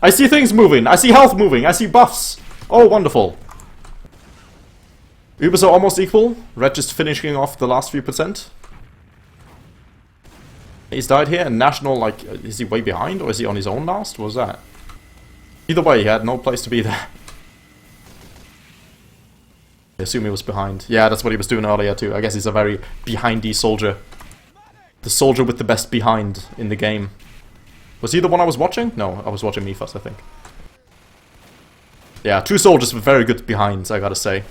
I see things moving, I see health moving, I see buffs! Oh, wonderful. Ubers are almost equal. Red just finishing off the last few percent. He's died here, and National, like, is he way behind, or is he on his own last? What was that? Either way, he had no place to be there. I assume he was behind. Yeah, that's what he was doing earlier too. I guess he's a very behindy soldier. The soldier with the best behind in the game. Was he the one I was watching? No, I was watching Mifas, I think. Yeah, two soldiers with very good behinds, I gotta say.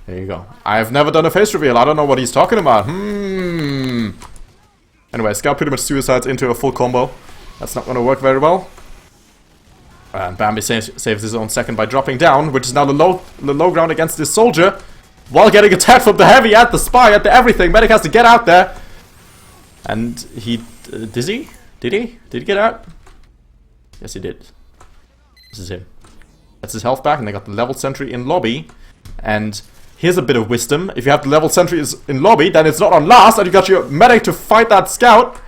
There you go. I've never done a face reveal. I don't know what he's talking about. Anyway, Scout pretty much suicides into a full combo. That's not going to work very well. And Bambi saves his own second by dropping down, which is now the low ground against this soldier, while getting attacked from the heavy at the spy, at the everything. Medic has to get out there. And he... did he? Did he? Did he get out? Yes, he did. This is him. That's his health back, and they got the level sentry in lobby. And here's a bit of wisdom. If you have the level sentries in lobby, then it's not on last, and you got your medic to fight that scout.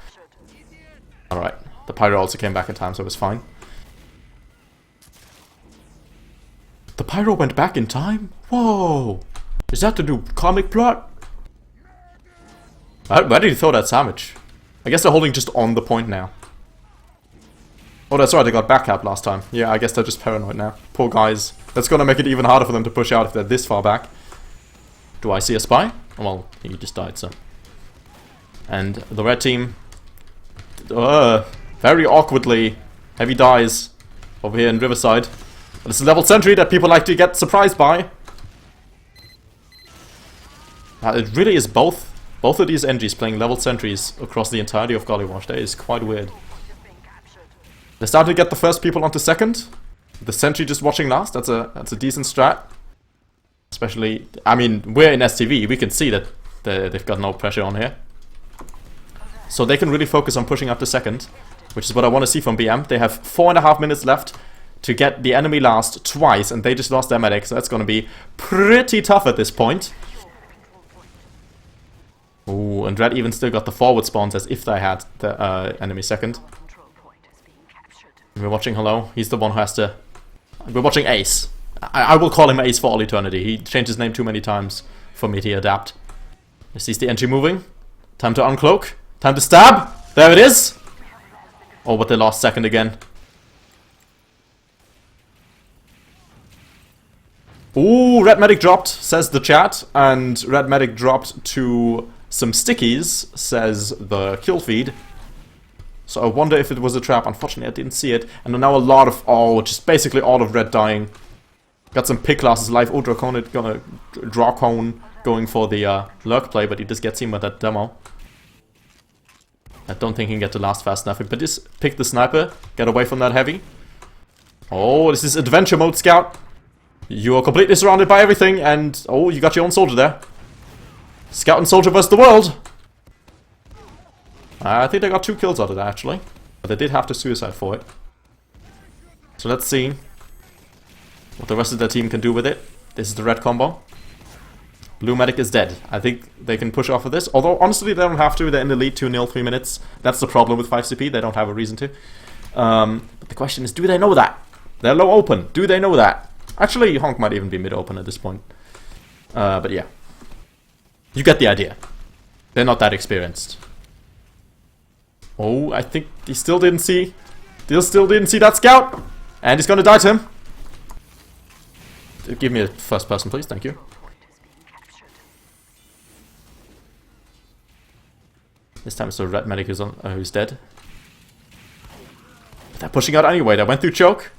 Alright. The pyro also came back in time, so it was fine. The pyro went back in time? Whoa! Is that the new comic plot? Where did he throw that sandwich? I guess they're holding just on the point now. Oh, that's right, they got backcap last time. Yeah, I guess they're just paranoid now. Poor guys. That's gonna make it even harder for them to push out if they're this far back. Do I see a spy? Well, he just died, so. And the red team... very awkwardly, heavy dies over here in Riverside. But it's a level sentry that people like to get surprised by. It really is both of these NGs playing level sentries across the entirety of Gollywash. That is quite weird. They're starting to get the first people onto second. The sentry just watching last. That's a decent strat. Especially, I mean, we're in STV. We can see that they've got no pressure on here. So they can really focus on pushing up to second, which is what I want to see from BM. They have 4.5 minutes left to get the enemy last twice, and they just lost their medic, so that's going to be pretty tough at this point. Ooh, and Red even still got the forward spawns as if they had the enemy second. We're watching Hello. He's the one who has to... We're watching Ace. I will call him Ace for all eternity. He changed his name too many times for me to adapt. He sees the entry moving. Time to uncloak. Time to stab. There it is. Oh, but they lost second again. Ooh, Red Medic dropped, says the chat. And Red Medic dropped to some stickies, says the kill feed. So I wonder if it was a trap. Unfortunately, I didn't see it. And now a lot of... Oh, just basically all of Red dying. Got some pick classes live. Oh, Drawcone going for the lurk play, but he just gets him with that demo. I don't think he can get the last fast enough. But just pick the sniper. Get away from that heavy. Oh, this is adventure mode, Scout. You are completely surrounded by everything. And, oh, you got your own soldier there. Scout and soldier versus the world. I think they got 2 kills out of that, actually. But they did have to suicide for it. So let's see what the rest of their team can do with it. This is the red combo. Blue medic is dead. I think they can push off of this. Although, honestly, they don't have to. They're in the lead 2-0, 3 minutes. That's the problem with 5CP. They don't have a reason to. But the question is, do they know that? They're low open. Do they know that? Actually, Honk might even be mid open at this point. But yeah. You get the idea. They're not that experienced. Oh, I think he still didn't see. Still didn't see that scout. And he's gonna die to him. Give me a first person, please. Thank you. This time it's the red medic who's dead. But they're pushing out anyway. They went through choke.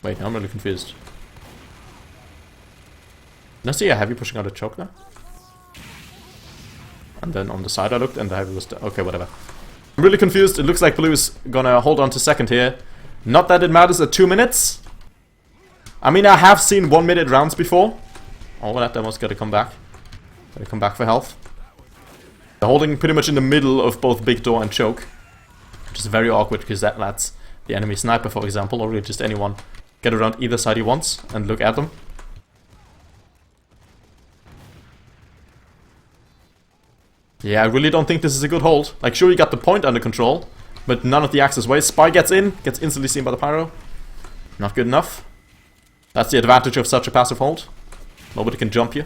Wait, I'm really confused. Did I see a heavy pushing out a choke there? And then on the side I looked and the heavy was... Okay, whatever. I'm really confused. It looks like blue is gonna hold on to second here. Not that it matters at 2 minutes. I mean, I have seen 1 minute rounds before. Oh, that demo's gotta come back. Gotta come back for health. They're holding pretty much in the middle of both big door and choke. Which is very awkward because that lets the enemy sniper, for example, or really just anyone, get around either side he wants and look at them. Yeah, I really don't think this is a good hold. Like, sure, you got the point under control, but none of the access ways. Spy gets in, gets instantly seen by the pyro. Not good enough. That's the advantage of such a passive hold. Nobody can jump you.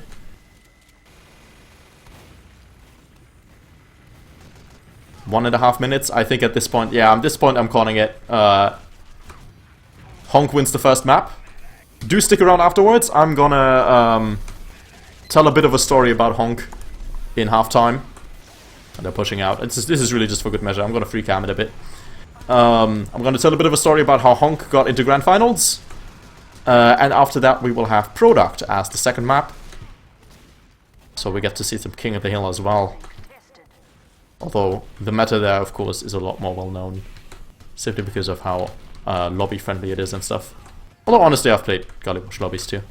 One and a half minutes. I think at this point, yeah, at this point I'm calling it. Honk wins the first map. Do stick around afterwards. I'm gonna tell a bit of a story about Honk in halftime. And they're pushing out. This is really just for good measure. I'm gonna free cam it a bit. I'm gonna tell a bit of a story about how Honk got into Grand Finals. And after that we will have Product as the second map. So we get to see some King of the Hill as well. Although the meta there, of course, is a lot more well known. Simply because of how lobby friendly it is and stuff. Although honestly I've played Gullybush lobbies too.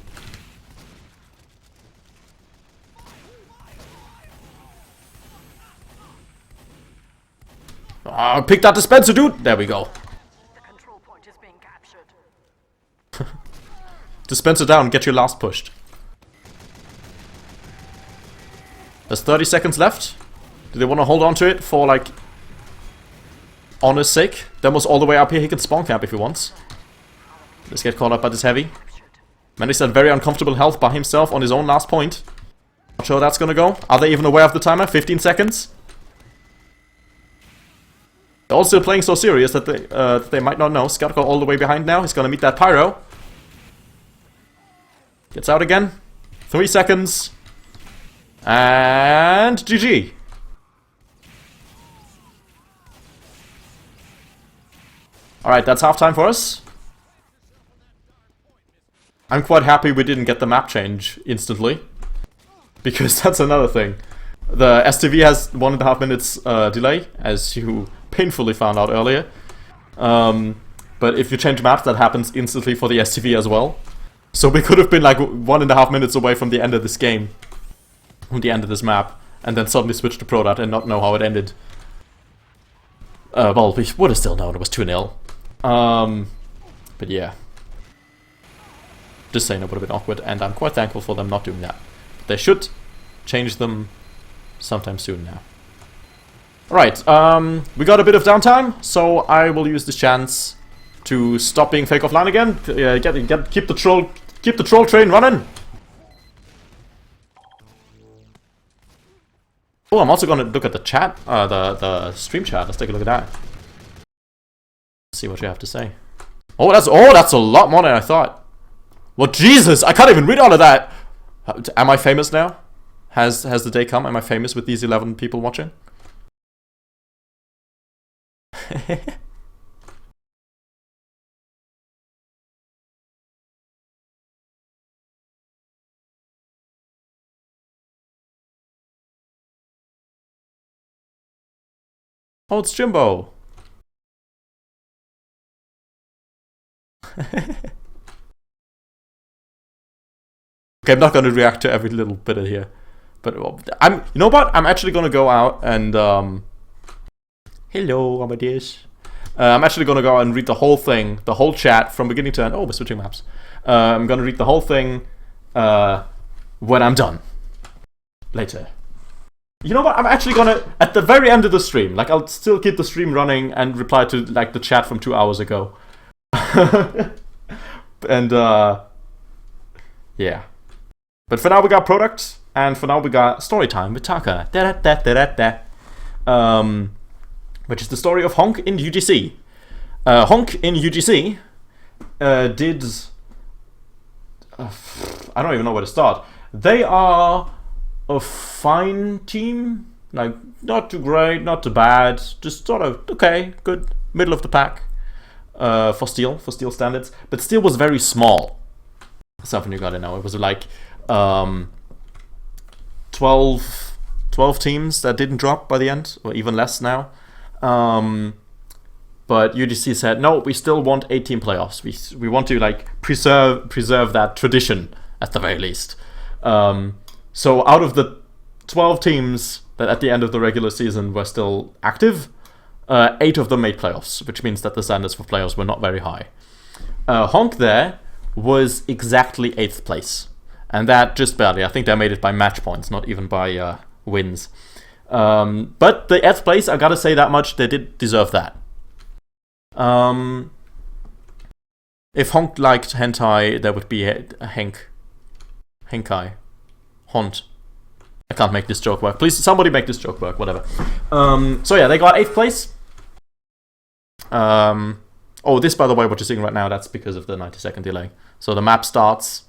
Oh, pick that dispenser, dude! There we go. The control point is being captured. Dispenser down, get your last pushed. There's 30 seconds left. Do they want to hold on to it for, like, honor's sake? Demo's all the way up here, he can spawn camp if he wants. Let's get caught up by this heavy. Managed at very uncomfortable health by himself on his own last point. Not sure how that's gonna go. Are they even aware of the timer? 15 seconds? They're all still playing so serious that they might not know. Scout got all the way behind now. He's gonna meet that pyro. Gets out again. 3 seconds. And GG. Alright, that's halftime for us. I'm quite happy we didn't get the map change instantly. Because that's another thing. The STV has 1.5 minutes delay, as you painfully found out earlier. But if you change maps, that happens instantly for the STV as well. So we could have been like 1.5 minutes away from the end of this game. From the end of this map. And then suddenly switch to Product and not know how it ended. Well, we would have still known it was 2-0. But yeah. Just saying it would have been awkward, and I'm quite thankful for them not doing that. But they should change them sometime soon now. Alright, we got a bit of downtime, so I will use this chance to stop being fake offline again. Keep the troll train running. Oh, I'm also gonna look at the chat, the stream chat. Let's take a look at that. See what you have to say. Oh, that's a lot more than I thought. Well, Jesus, I can't even read all of that. Am I famous now? Has the day come? Am I famous with these 11 people watching? Oh, it's Jimbo. Okay, I'm not going to react to every little bit of here. But you know what? I'm actually gonna go out and hello, Amadeus. I'm actually gonna go out and read the whole thing, the whole chat from beginning to end. Oh, we're switching maps. I'm gonna read the whole thing when I'm done later. You know what? I'm actually gonna, at the very end of the stream, like I'll still keep the stream running and reply to like the chat from 2 hours ago. And yeah. But for now we got products, and for now we got story time with Taka. Which is the story of Honk in UGC. Honk in UGC did... I don't even know where to start. They are a fine team. Like, not too great, not too bad. Just sort of, okay, good. Middle of the pack for Steel standards. But Steel was very small. Something you gotta know. It was like 12 teams that didn't drop by the end, or even less now. But UGC said, no, we still want 8-team playoffs. We want to like preserve that tradition at the very least. So out of the 12 teams that at the end of the regular season were still active, 8 of them made playoffs, which means that the standards for playoffs were not very high. Honk there was exactly 8th place, and that just barely. I think they made it by match points, not even by wins. But the 8th place, I gotta say that much, they did deserve that. If Honk liked hentai, there would be henkai. Hont. I can't make this joke work. Please, somebody make this joke work, whatever. So yeah, they got 8th place. Oh, this, by the way, what you're seeing right now, that's because of the 90-second delay. So the map starts,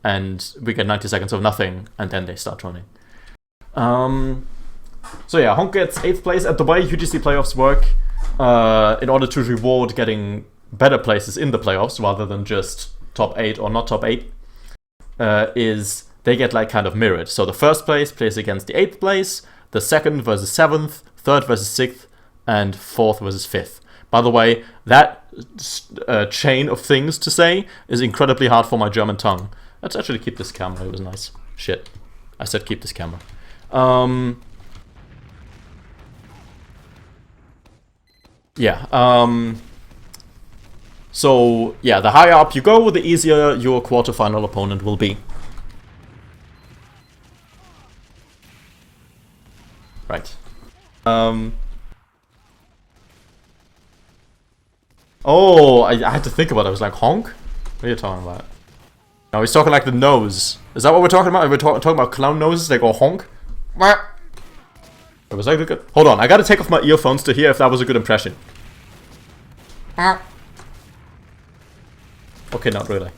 and we get 90 seconds of nothing, and then they start running. So yeah, Honk gets 8th place. And the way UGC playoffs work, in order to reward getting better places in the playoffs, rather than just top 8 or not top 8, is they get like kind of mirrored. So the 1st place plays against the 8th place, the 2nd versus 7th, 3rd versus 6th, and 4th versus 5th. By the way, that chain of things to say is incredibly hard for my German tongue. Let's actually keep this camera. It was nice. Shit. I said keep this camera. Yeah. So, yeah, the higher up you go, the easier your quarterfinal opponent will be. Right. Oh, I had to think about it. I was like, Honk? What are you talking about? No, he's talking like the nose. Is that what we're talking about? We're talking about clown noses? They go honk? Was that good? Hold on, I gotta take off my earphones to hear if that was a good impression. Okay, not really.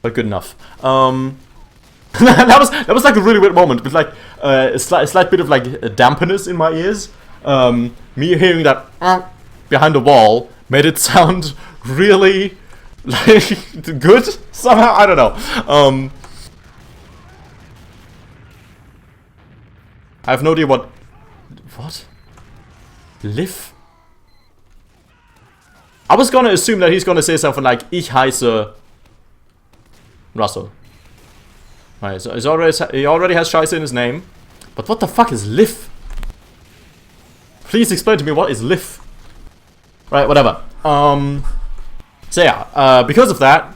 But good enough. that was like a really weird moment with like a slight bit of like dampness in my ears. Me hearing that behind the wall made it sound really like good somehow. I don't know. I have no idea what live. I was gonna assume that he's gonna say something like Ich heiße Russell. Right, so he already has Scheiße in his name. But what the fuck is live? Please explain to me what is live. Right, whatever. So yeah, because of that,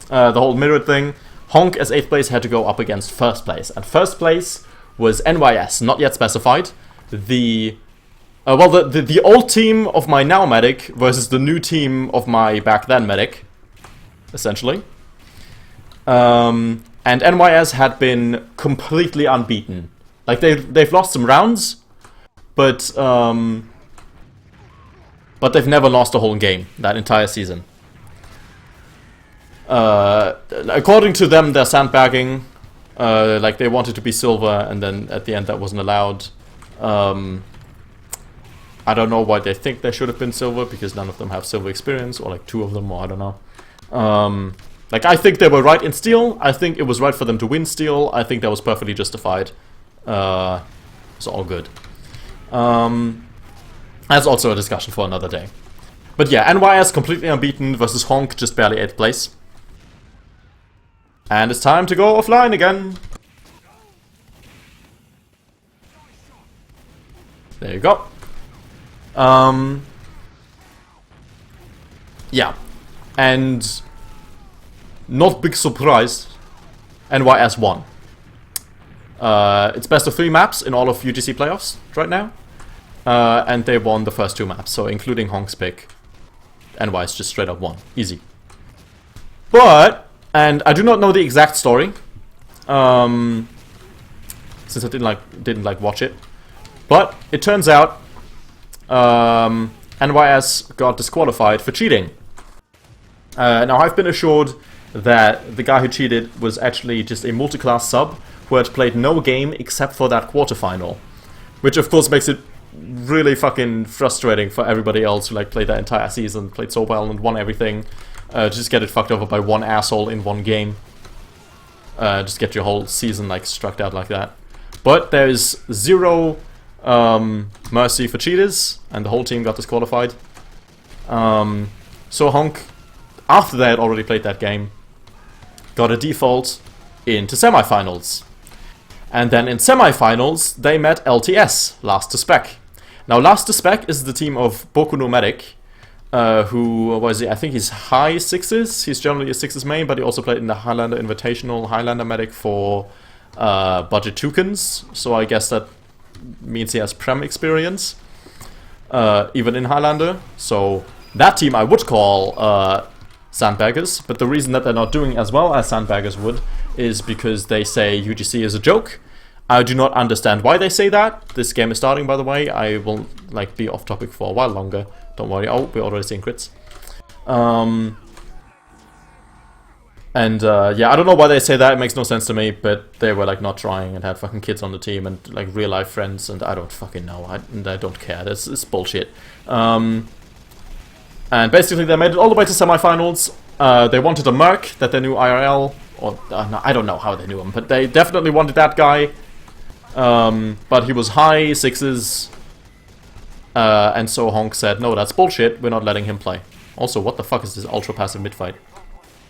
the whole mirrored thing, Honk as 8th place had to go up against 1st place. And 1st place was NYS, not yet specified. The old team of my now medic versus the new team of my back then medic, essentially. And NYS had been completely unbeaten. Like they've lost some rounds, but they've never lost a whole game that entire season. According to them, they're sandbagging. Like they wanted to be silver, and then at the end that wasn't allowed. I don't know why they think they should have been silver, because none of them have silver experience, or like 2 of them, or I don't know. Like I think they were right in Steel. I think it was right for them to win Steel. I think that was perfectly justified. It's all good. That's also a discussion for another day. But yeah, NYS completely unbeaten versus Honk, just barely 8th place. And it's time to go offline again. There you go. Yeah. And not big surprise, NYS won. It's best of 3 maps in all of UGC playoffs right now. And they won the first 2 maps, so including Honk's pick, NYS just straight up won. Easy. But, and I do not know the exact story, since I didn't watch it. But it turns out NYS got disqualified for cheating. Now I've been assured that the guy who cheated was actually just a multi-class sub who had played no game except for that quarterfinal, which of course makes it really fucking frustrating for everybody else who played that entire season, played so well and won everything. Just get it fucked over by one asshole in one game. Just get your whole season struck out like that. But there's zero mercy for cheaters, and the whole team got disqualified. So Honk, after they had already played that game, got a default into semifinals. And then in semifinals, they met LTS, Last to Spec. Now, Last to Spec is the team of Boku no Medic, who was he? I think he's high 6s. He's generally a 6s main, but he also played in the Highlander Invitational Highlander Medic for budget tokens. So I guess that means he has Prem experience, even in Highlander. So that team I would call Sandbaggers, but the reason that they're not doing as well as Sandbaggers would is because they say UGC is a joke. I do not understand why they say that. This game is starting, by the way. I will be off topic for a while longer. Don't worry. Oh, we're already seeing crits. Yeah, I don't know why they say that. It makes no sense to me. But they were not trying and had fucking kids on the team and real life friends, and I don't fucking know. I don't care. It's bullshit. And basically, they made it all the way to semifinals. They wanted a Merc that they knew IRL, or no, I don't know how they knew him, but they definitely wanted that guy. But he was high 6s, and so Honk said, no, that's bullshit, we're not letting him play. Also, what the fuck is this ultra passive mid-fight?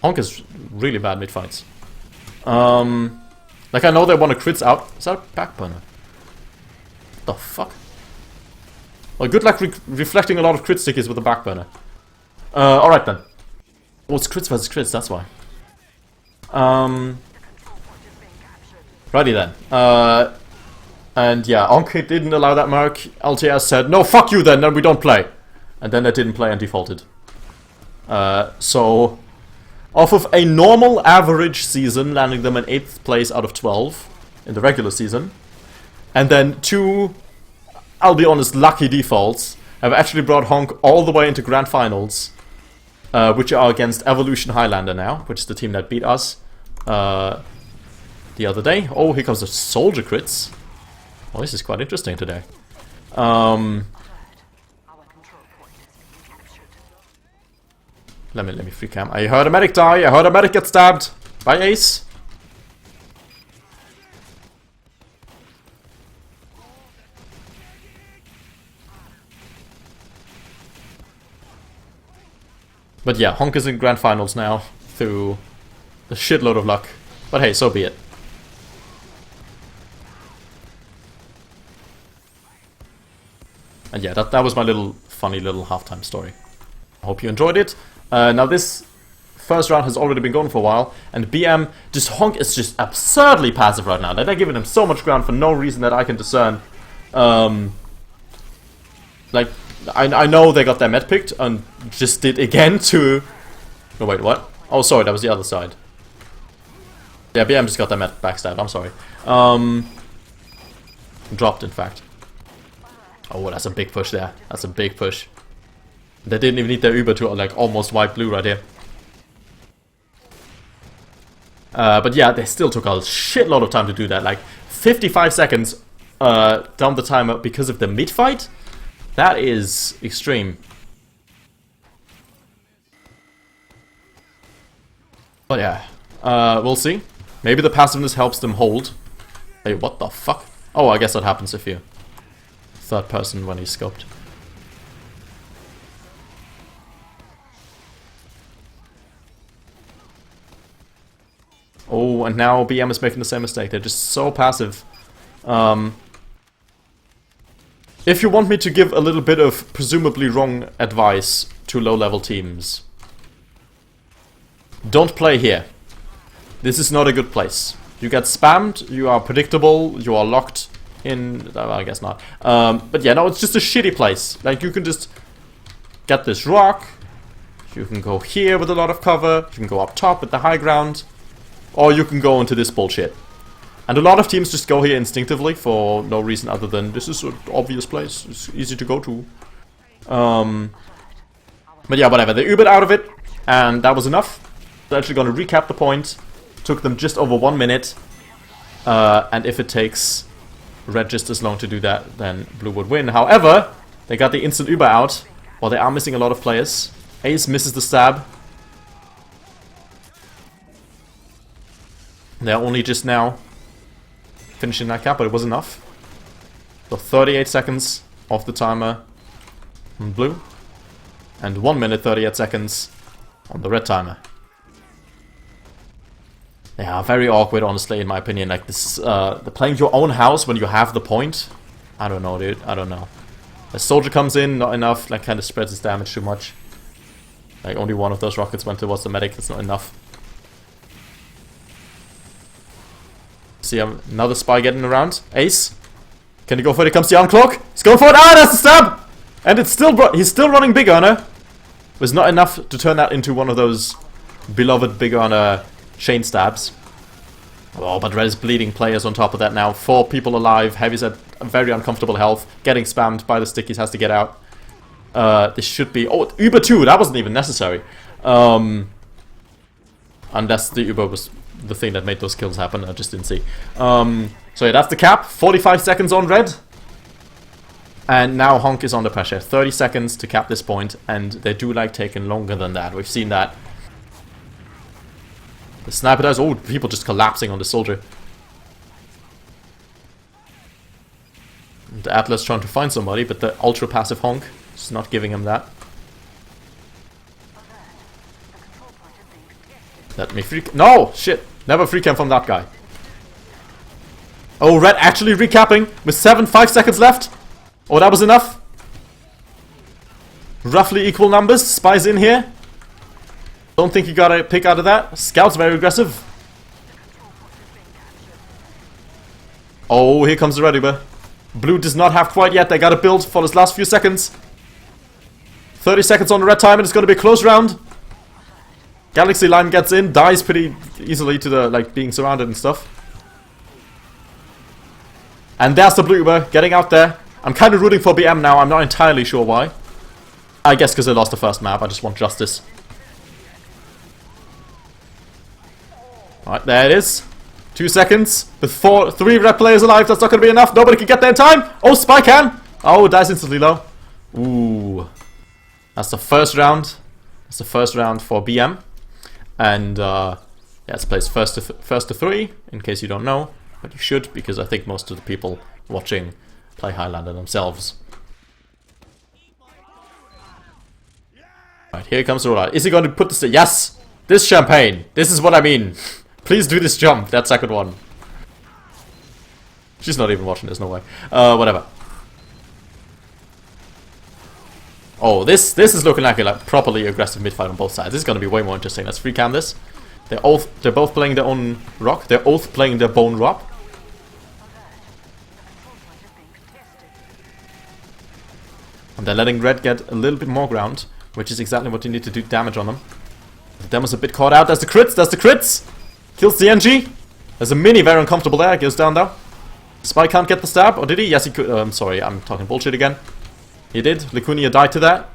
Honk is really bad mid-fights. I know they want to crits out. Is that a backburner? What the fuck? Well, good luck reflecting a lot of crit stickies with a backburner. Alright then. Oh, it's crits versus crits, that's why. Righty then. And yeah, Honk didn't allow that Merc. LTS said, no, fuck you then we don't play. And then they didn't play and defaulted. So, off of a normal average season, landing them in 8th place out of 12 in the regular season, and then 2, I'll be honest, lucky defaults, have actually brought Honk all the way into Grand Finals, which are against Evolution Highlander now, which is the team that beat us the other day. Oh, here comes the Soldier crits. Oh, this is quite interesting today. Let me free cam. I heard a medic die. I heard a medic get stabbed by Ace. But yeah, Honk is in Grand Finals now through a shitload of luck. But hey, so be it. And yeah, that was my funny little halftime story. I hope you enjoyed it. Now this first round has already been going for a while, and BM, Honk is just absurdly passive right now. They're giving him so much ground for no reason that I can discern. I know they got their med picked and just did again to... No, wait, what? Oh, sorry, that was the other side. Yeah, BM just got their med backstabbed, I'm sorry. Dropped, in fact. Oh, that's a big push there. That's a big push. They didn't even need their Uber to almost wipe blue right here. But yeah, they still took a shitload of time to do that. 55 seconds down the timer because of the mid-fight? That is extreme. But yeah, we'll see. Maybe the passiveness helps them hold. Hey, what the fuck? Oh, I guess that happens if you... third person when he's scoped. Oh, and now BM is making the same mistake. They're just so passive. If you want me to give a little bit of presumably wrong advice to low-level teams, don't play here. This is not a good place. You get spammed, you are predictable, you are locked in... well, I guess not. But yeah, no, it's just a shitty place. Like, you can just get this rock, you can go here with a lot of cover, you can go up top with the high ground, or you can go into this bullshit. And a lot of teams just go here instinctively for no reason other than this is an obvious place, it's easy to go to. But yeah, whatever, they Ubered out of it, and that was enough. They're actually going to recap the point. Took them just over 1 minute, and if it takes red just as long to do that, then blue would win. However, they got the instant Uber out, while they are missing a lot of players. Ace misses the stab. They're only just now finishing that cap, but it was enough. So 38 seconds off the timer on blue, and 1 minute 38 seconds on the red timer. Yeah, very awkward, honestly, in my opinion. Like, this, playing your own house when you have the point. I don't know, dude. I don't know. The soldier comes in, not enough. Like, kind of spreads his damage too much. Like, only one of those rockets went towards the medic. That's not enough. See, another spy getting around. Ace. Can he go for it? Here comes the uncloak. He's going for it. Ah, that's the stab! And it's still, he's still running Big Earner. Was not enough to turn that into one of those beloved Big Earner chain stabs. Oh, but red is bleeding players on top of that now. 4 people alive. Heavy's at very uncomfortable health. Getting spammed by the stickies, has to get out. This should be... oh, Uber 2! That wasn't even necessary. Unless the Uber was the thing that made those kills happen. I just didn't see. So yeah, that's the cap. 45 seconds on red. And now Honk is under pressure. 30 seconds to cap this point. And they do like taking longer than that. We've seen that. The sniper does. Oh, people just collapsing on the soldier. The Atlas trying to find somebody, but the ultra passive Honk is not giving him that. Let me free. No! Shit! Never free cam from that guy. Oh, red actually recapping with 5 seconds left. Oh, that was enough. Roughly equal numbers. Spies in here. Don't think you got a pick out of that. Scout's very aggressive. Oh, here comes the red Uber. Blue does not have quite yet. They got to build for his last few seconds. 30 seconds on the red time, and it's going to be a close round. Galaxy Line gets in, dies pretty easily to the, like, being surrounded and stuff. And there's the blue Uber getting out there. I'm kind of rooting for BM now. I'm not entirely sure why. I guess because they lost the first map. I just want justice. Alright, there it is. 2 seconds. With 3 red players alive, that's not going to be enough. Nobody can get there in time. Oh, Spy can. Oh, dies instantly low. Ooh. That's the first round. That's the first round for BM. And, yeah, it's placed first to 3, in case you don't know. But you should, because I think most of the people watching play Highlander themselves. Alright, here comes the rollout. Is he going to put this... yes! This champagne! This is what I mean! Please do this jump, that second one. She's not even watching, there's no way. Whatever. Oh, this is looking like a properly aggressive mid-fight on both sides. This is going to be way more interesting. Let's free cam this. They're both playing their own rock. They're both playing their bone rock. And they're letting red get a little bit more ground, which is exactly what you need to do damage on them. The demo's a bit caught out. There's the crits, there's the crits! Kills the NG. There's a mini very uncomfortable there. Goes down though. Spy can't get the stab, or did he? Yes, he could. I'm sorry, I'm talking bullshit again. He did. Licunia died to that.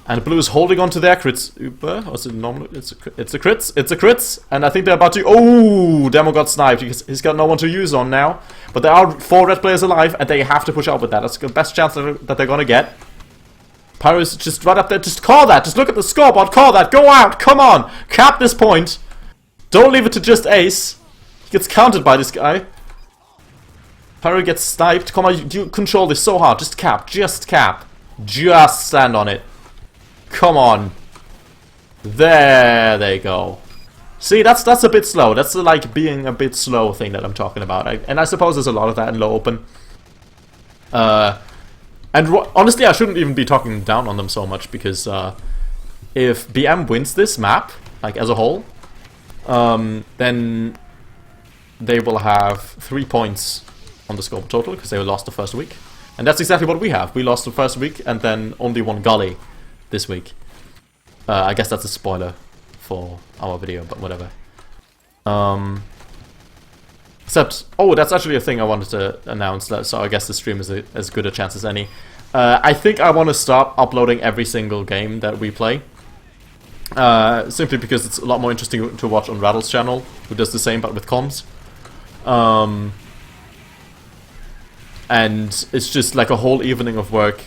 And blue is holding on to their crits. Uber? Or is it normal? It's a crits. It's a crits. And I think they're about to... oh! Demo got sniped. He's got no one to use on now. But there are 4 red players alive, and they have to push out with that. That's the best chance that they're gonna get. Pyro's just right up there. Just call that. Just look at the scoreboard. Call that. Go out. Come on. Cap this point. Don't leave it to just Ace. He gets counted by this guy. Pyro gets sniped. Come on. You control this so hard. Just cap. Just cap. Just stand on it. Come on. There they go. See, that's a bit slow. That's the, like, being a bit slow thing that I'm talking about. And I suppose there's a lot of that in low open. Honestly, I shouldn't even be talking down on them so much, because if BM wins this map, like as a whole, then they will have 3 points on the score total, because they lost the first week. And that's exactly what we have. We lost the first week, and then only one gully this week. I guess that's a spoiler for our video, but whatever. Except, oh, that's actually a thing I wanted to announce, so I guess the stream is as good a chance as any. I think I want to stop uploading every single game that we play. Simply because it's a lot more interesting to watch on Rattle's channel, who does the same but with comms. And it's just like a whole evening of work,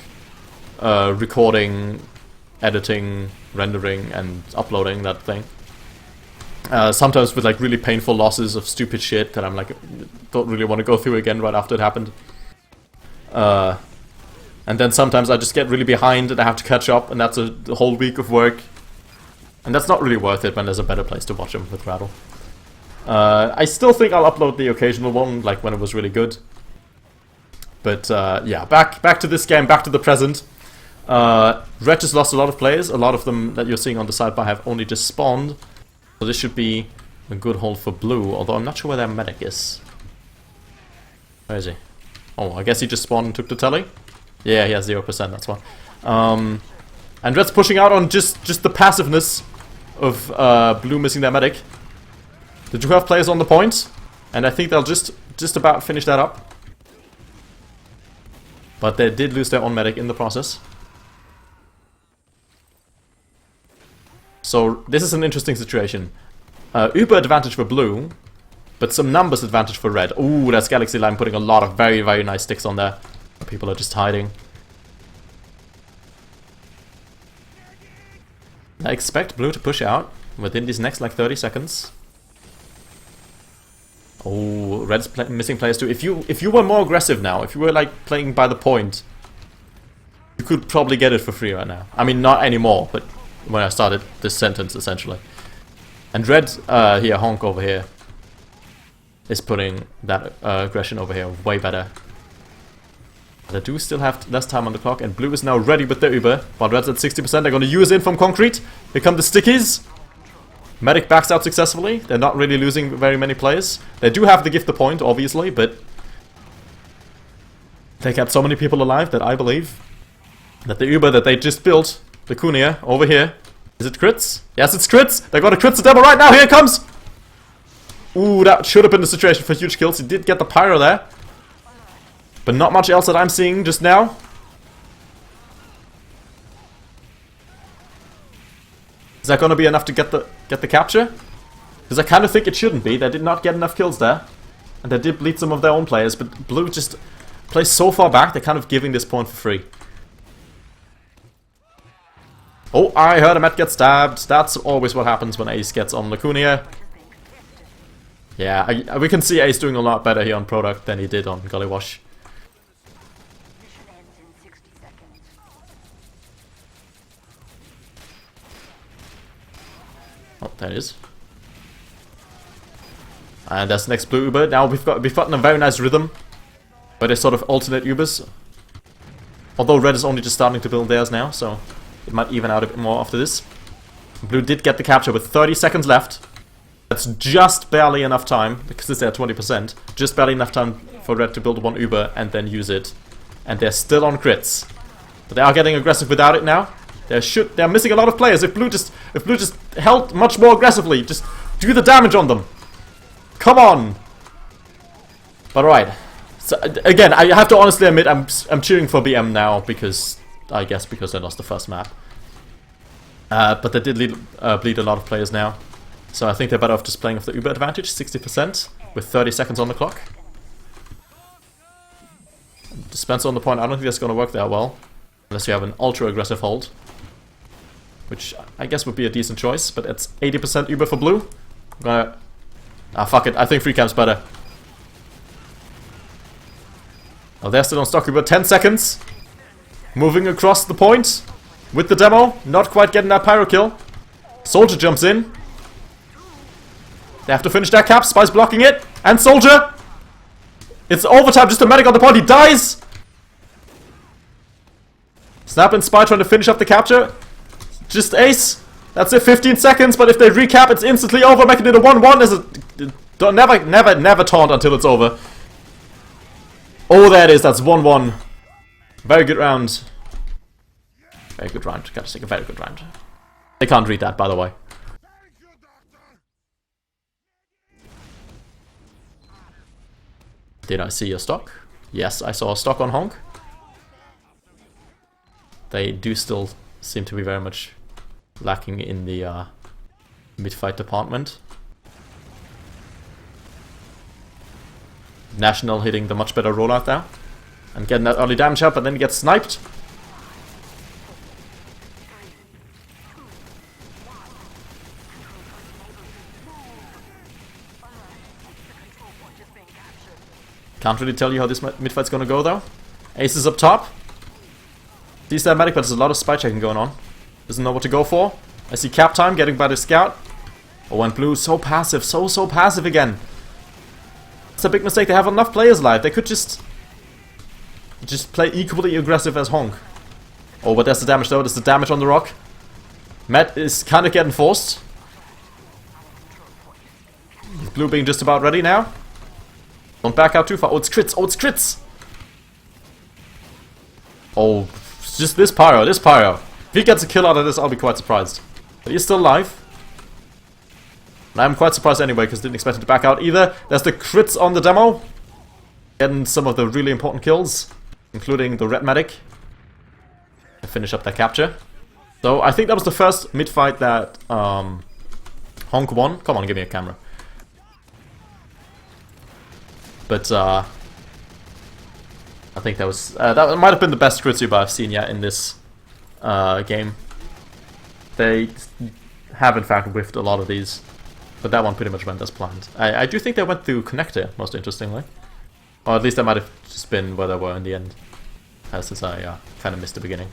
recording, editing, rendering, and uploading that thing. Sometimes with like really painful losses of stupid shit that I'm like, don't really want to go through again right after it happened. And then sometimes I just get really behind and I have to catch up, and that's a whole week of work. And that's not really worth it when there's a better place to watch them with Rattle. I still think I'll upload the occasional one, like when it was really good. But yeah, back to this game, back to the present. Red just lost a lot of players. A lot of them that you're seeing on the sidebar have only just spawned. So this should be a good hold for blue, although I'm not sure where their medic is. Where is he? Oh, I guess he just spawned and took the telly? Yeah, he has 0%, that's why. And red's pushing out on just the passiveness of blue missing their medic. Did you have players on the point? And I think they'll just about finish that up. But they did lose their own medic in the process. So this is an interesting situation. Uber advantage for blue, but some numbers advantage for red. Ooh, that's Galaxy Line putting a lot of very, very nice sticks on there. People are just hiding. I expect blue to push out within these next like 30 seconds. Oh, red's missing players too. If you were more aggressive now, if you were like playing by the point, you could probably get it for free right now. I mean, not anymore, but when I started this sentence, essentially. And red, here, honk over here, is putting that aggression over here way better. They do still have less time on the clock, and blue is now ready with their Uber, while red's at 60%. They're going to use in from concrete. Here come the stickies. Medic backs out successfully. They're not really losing very many players. They do have the gift the point, obviously, but they kept so many people alive that I believe that the Uber that they just built, the Kunia, over here, is it crits? Yes, it's crits! They're going to crits the demo right now! Here it comes! Ooh, that should have been the situation for huge kills. He did get the pyro there. But not much else that I'm seeing just now. Is that going to be enough to get the capture? Because I kind of think it shouldn't be. They did not get enough kills there. And they did bleed some of their own players, but blue just plays so far back, they're kind of giving this point for free. Oh, I heard a Met get stabbed. That's always what happens when Ace gets on Lacunia. Yeah, we can see Ace doing a lot better here on Product than he did on Gully Wash. Mission ends in 60 seconds. Oh, there it is. And that's the next blue Uber. Now we've gotten a very nice rhythm where they sort of alternate Ubers. Although red is only just starting to build theirs now, so it might even out a bit more after this. Blue did get the capture with 30 seconds left. That's just barely enough time, because it's at 20%. Just barely enough time for red to build one Uber and then use it. And they're still on crits. But they are getting aggressive without it now. They're missing a lot of players. If blue just held much more aggressively, just do the damage on them. Come on. But alright. So again, I have to honestly admit I'm cheering for BM now because I guess because they lost the first map. But they did bleed a lot of players now. So I think they're better off just playing off the Uber advantage, 60% with 30 seconds on the clock. Dispenser on the point, I don't think that's going to work that well. Unless you have an ultra aggressive hold. Which I guess would be a decent choice, but it's 80% Uber for blue. I'm gonna... Ah, fuck it, I think free camp's better. Oh, they're still on stock Uber, 10 seconds. Moving across the point with the demo, not quite getting that pyro kill. Soldier jumps in. They have to finish that cap, Spice blocking it, and Soldier! It's overtime, just a medic on the point, he dies! Snap and Spy trying to finish up the capture. Just ace. That's it, 15 seconds, but if they recap, it's instantly over, making it a 1-1. There's a... Don't, never taunt until it's over. Oh, there it is. That's 1-1. Very good round. Very good round. Gotta take a very good round. They can't read that, by the way. Did I see a stock? Yes, I saw a stock on Honk. They do still seem to be very much lacking in the mid-fight department. National hitting the much better rollout there. And getting that early damage up, but then he gets sniped. Can't really tell you how this mid-fight's gonna go though. Ace is up top. Sees that medic, but there's a lot of spy checking going on. Doesn't know what to go for. I see cap time getting by the scout. Oh, and blue, so passive, so passive again. It's a big mistake. They have enough players live. They could just play equally aggressive as Honk. Oh, but there's the damage though. There's the damage on the rock. Matt is kind of getting forced. Blue being just about ready now. Don't back out too far. Oh, it's crits. Oh, it's crits. Oh, it's just this pyro. This pyro. If he gets a kill out of this, I'll be quite surprised. But he's still alive. And I'm quite surprised anyway, because I didn't expect him to back out either. There's the crits on the demo. Getting some of the really important kills, including the red medic. To finish up that capture. So I think that was the first mid-fight that Honk won. Come on, give me a camera. But I think that was that might have been the best crit super I've seen yet in this game. They have in fact whiffed a lot of these, but that one pretty much went as planned. I do think they went through connector, most interestingly, or at least that might have just been where they were in the end, since I kind of missed the beginning.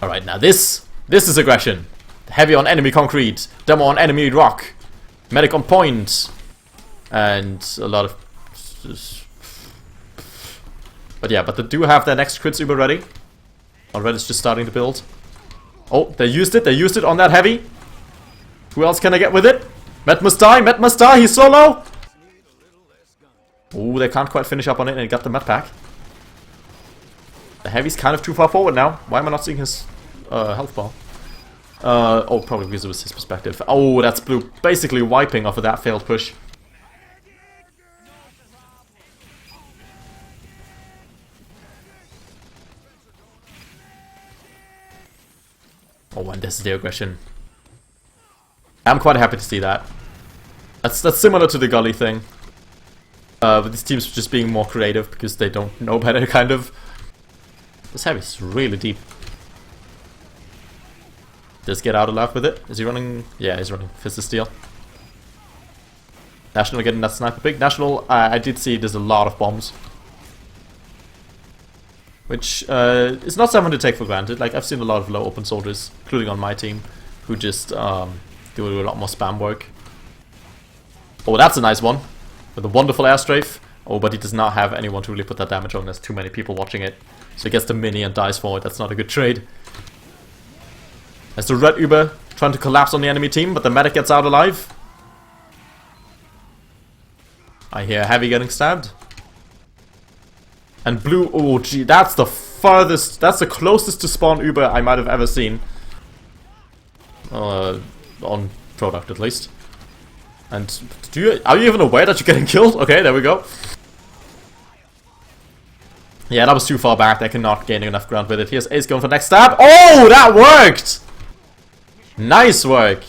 All right, now this is aggression. Heavy on enemy concrete, demo on enemy rock, medic on point. And a lot of... But yeah, but they do have their next crit super ready. Already it's just starting to build. Oh, they used it on that heavy. Who else can I get with it? Met must die, he's so low! Oh, they can't quite finish up on it and he got the med pack. The heavy's kind of too far forward now. Why am I not seeing his health bar? Oh, probably because it was his perspective. Oh, that's blue basically wiping off of that failed push. Oh, and this is the aggression. I'm quite happy to see that. That's similar to the gully thing. With these teams just being more creative because they don't know better, kind of. This heavy's really deep. Does get out alive with it? Is he running? Yeah, he's running. Fist of Steel. National getting that sniper pick. National, I did see there's a lot of bombs. Which is not something to take for granted. Like, I've seen a lot of low open soldiers, including on my team, who just do a lot more spam work. Oh, that's a nice one. With a wonderful air strafe. Oh, but he does not have anyone to really put that damage on. There's too many people watching it. So he gets the mini and dies for it. That's not a good trade. There's the red Uber trying to collapse on the enemy team, but the medic gets out alive. I hear heavy getting stabbed. And blue, oh gee, that's the farthest, that's the closest to spawn Uber I might have ever seen. On product at least. And are you even aware that you're getting killed? Okay, there we go. Yeah, that was too far back. They cannot gain enough ground with it. Here's Ace going for the next stab. Oh, that worked! Nice work.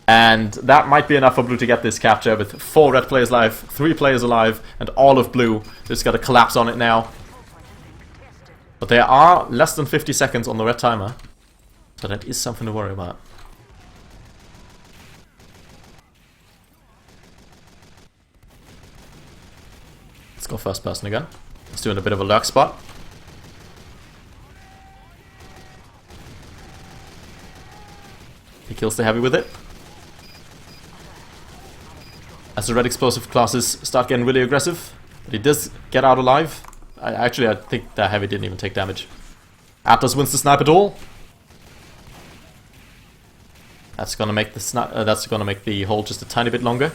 And that might be enough for blue to get this capture with 4 red players alive, 3 players alive, and all of blue. They just got to collapse on it now. But there are less than 50 seconds on the red timer. So that is something to worry about. Let's go first person again. He's doing a bit of a lurk spot. He kills the heavy with it. As the red explosive classes start getting really aggressive. But he does get out alive. I think that heavy didn't even take damage. Atlas wins the sniper duel. That's gonna make the hold just a tiny bit longer.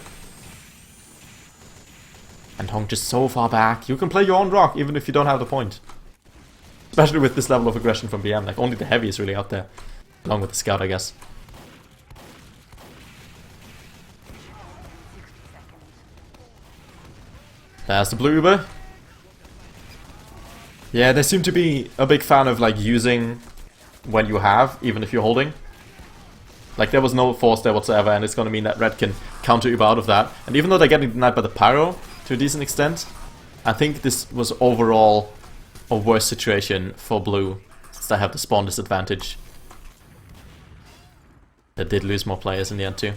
And honk just so far back. You can play your own rock even if you don't have the point. Especially with this level of aggression from BM. Like, only the heavy is really out there. Along with the scout, I guess. There's the blue Uber. Yeah, they seem to be a big fan of, like, using when you have, even if you're holding. Like, there was no force there whatsoever, and it's gonna mean that red can counter Uber out of that. And even though they're getting denied by the pyro to a decent extent, I think this was overall a worse situation for blue, since they have the spawn disadvantage. They did lose more players in the end too.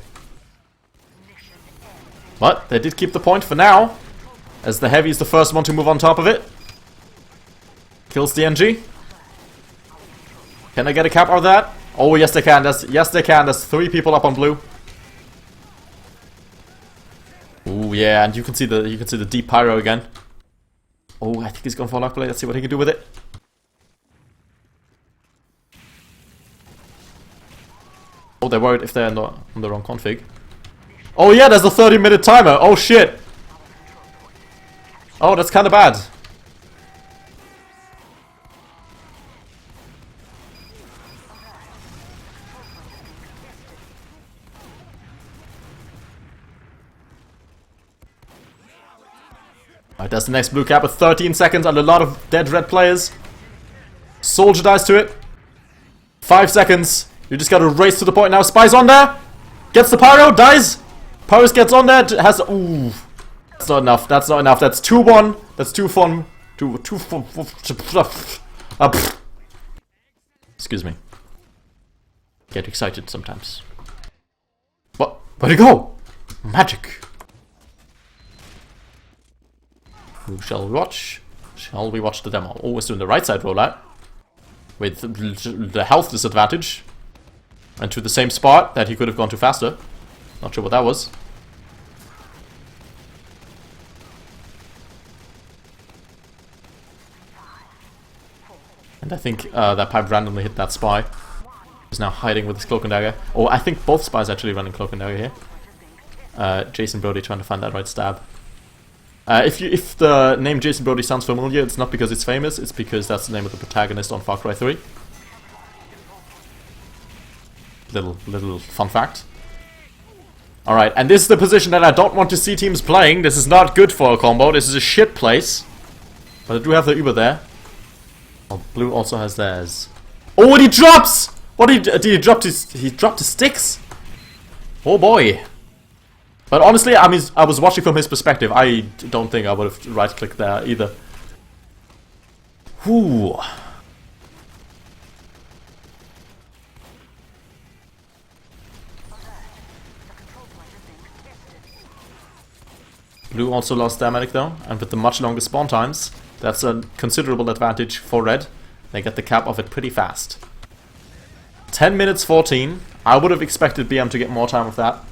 But they did keep the point for now, as the heavy is the first one to move on top of it. Kills the NG. Can they get a cap out of that? Oh yes they can. Yes they can. There's 3 people up on blue. Ooh yeah, and you can see the deep pyro again. Oh, I think he's going for a lock play. Let's see what he can do with it. Oh, they're worried if they're on the wrong config. Oh yeah, there's a 30-minute timer. Oh shit. Oh, that's kind of bad. Alright, that's the next blue cap with 13 seconds and a lot of dead red players. Soldier dies to it. 5 seconds. You just gotta race to the point now. Spy's on there. Gets the pyro, dies. Pyrus gets on there, has... Ooh. That's not enough. That's not enough. That's 2-1. That's too fun. Too fun. Excuse me. Get excited sometimes. What? Where'd it go? Magic. Who shall we watch? Shall we watch the demo? Oh, it's doing the right side rollout. With the health disadvantage. And to the same spot that he could have gone to faster. Not sure what that was. And I think that pipe randomly hit that spy. He's now hiding with his cloak and dagger. Oh, I think both spies actually running cloak and dagger here. Jason Brody trying to find that right stab. If the name Jason Brody sounds familiar, it's not because it's famous, it's because that's the name of the protagonist on Far Cry 3. Little fun fact. Alright, and this is the position that I don't want to see teams playing. This is not good for a combo, this is a shit place. But I do have the Uber there. Oh, blue also has theirs. Oh, and he drops! What did he drop he dropped his sticks? Oh boy. But honestly, I mean, I was watching from his perspective. I don't think I would have right-clicked there either. Whew. Blue also lost their medic though, and with the much longer spawn times, that's a considerable advantage for red. They get the cap of it pretty fast. 10 minutes 14. I would have expected BM to get more time with that.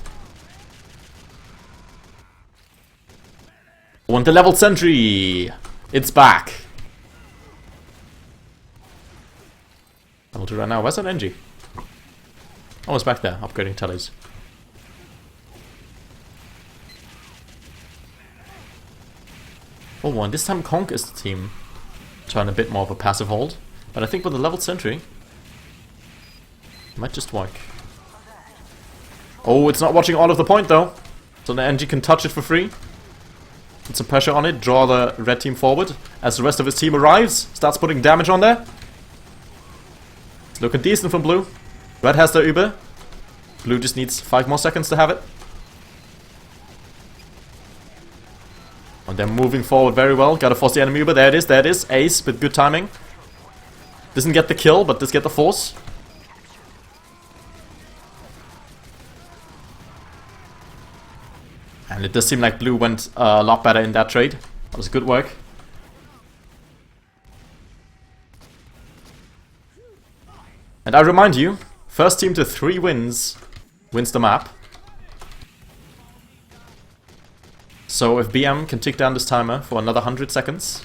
Want the level sentry! It's back! Level 2 right now. Where's that NG? Oh, it's back there, upgrading tellies. Oh, and this time Conk is the team. Trying a bit more of a passive hold. But I think with the level sentry, it might just work. Oh, it's not watching all of the point though. So the NG can touch it for free. Put some pressure on it, draw the red team forward as the rest of his team arrives, starts putting damage on there. It's looking decent from blue. Red has their Uber. Blue just needs 5 more seconds to have it. And they're moving forward very well. Gotta force the enemy Uber. There it is, there it is. Ace with good timing. Doesn't get the kill, but does get the force. And it does seem like blue went a lot better in that trade. That was good work. And I remind you, first team to 3 wins wins the map. So if BM can tick down this timer for another 100 seconds,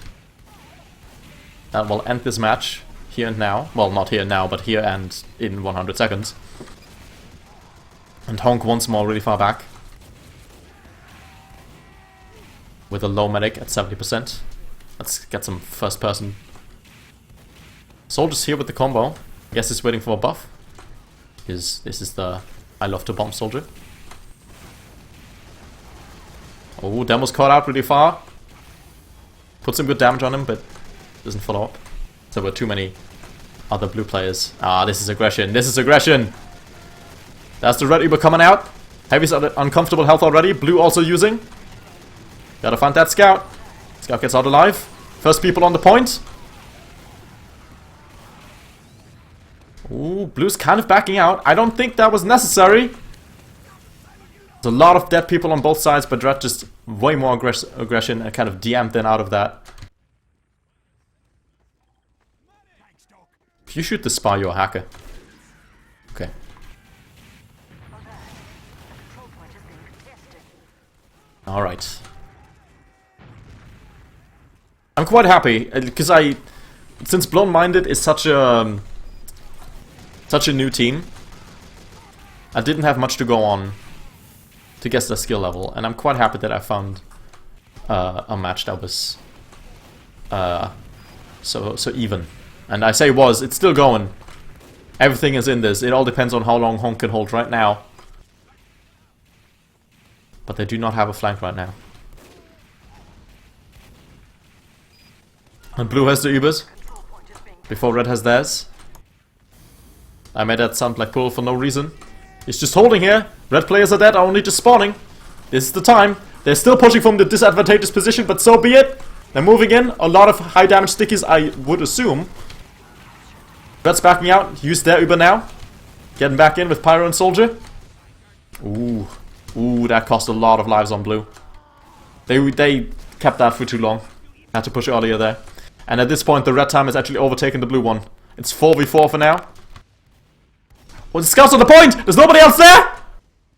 That will end this match here and now. Well, not here and now, but here and in 100 seconds. And Honk once more really far back. With a low medic at 70%. Let's get some first person. Soldier's here with the combo. Guess he's waiting for a buff. Because this is the I love to bomb soldier. Oh, Demo's caught out really far. Put some good damage on him, but doesn't follow up. So there were too many other blue players. Ah, this is aggression. This is aggression. That's the red Uber coming out. Heavy's at uncomfortable health already. Blue also using. Gotta find that scout. Scout gets out alive. First people on the point. Ooh, blue's kind of backing out. I don't think that was necessary. There's a lot of dead people on both sides, but red just way more aggression and kind of DM'd then out of that. If you shoot the spy, you're a hacker. Okay. Alright. I'm quite happy, because since Blown Minded is such a new team, I didn't have much to go on to guess their skill level, and I'm quite happy that I found a match that was so even. And I say was, it's still going. Everything is in this. It all depends on how long Honk can hold right now. But they do not have a flank right now. And blue has the Ubers before red has theirs. I made that sound like pull for no reason. He's just holding here. Red players are dead, are only just spawning. This is the time. They're still pushing from the disadvantageous position, but so be it. They're moving in. A lot of high damage stickies, I would assume. Red's backing out. Use their Uber now. Getting back in with Pyro and Soldier. Ooh. Ooh, that cost a lot of lives on blue. They kept that for too long. Had to push earlier there. And at this point, the red time has actually overtaken the blue one. It's 4v4 for now. Oh, the scouts on the point! There's nobody else there!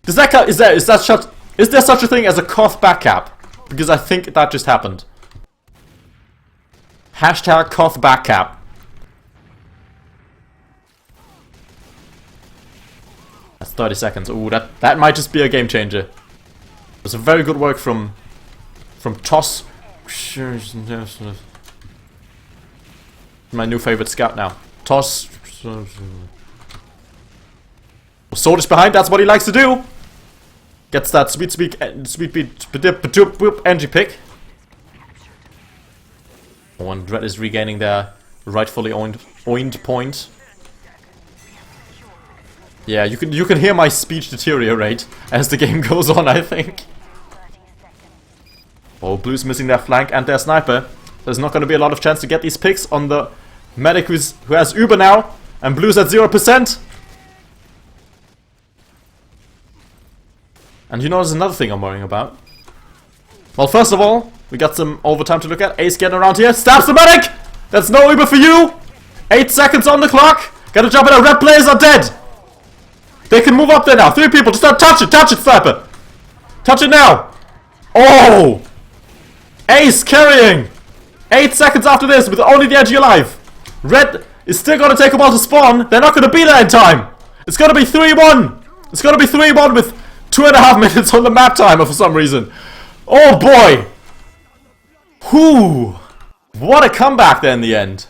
Is there such a thing as a Koth backcap? Because I think that just happened. Hashtag Koth backcap. That's 30 seconds. Ooh, that might just be a game changer. There's a very good work from Toss. My new favorite scout now. Toss. Soldier's behind, that's what he likes to do. Gets that sweet beat energy pick. Oh, and red is regaining their rightfully owned point. Yeah, you can hear my speech deteriorate as the game goes on, I think. Oh, blue's missing their flank and their sniper. There's not going to be a lot of chance to get these picks on the medic who has Uber now, and blue's at 0%. And you know, there's another thing I'm worrying about. Well, first of all, we got some overtime to look at. Ace getting around here, stabs the medic! That's no Uber for you! 8 seconds on the clock! Gotta jump in, red players are dead! They can move up there now, 3 people, just touch it, sniper! Touch it now! Oh! Ace carrying! 8 seconds after this with only the edge alive. Red is still gonna take a while to spawn, they're not gonna be there in time! It's gonna be 3-1! It's gonna be 3-1 with 2.5 minutes on the map timer for some reason. Oh boy! Whew! What a comeback there in the end.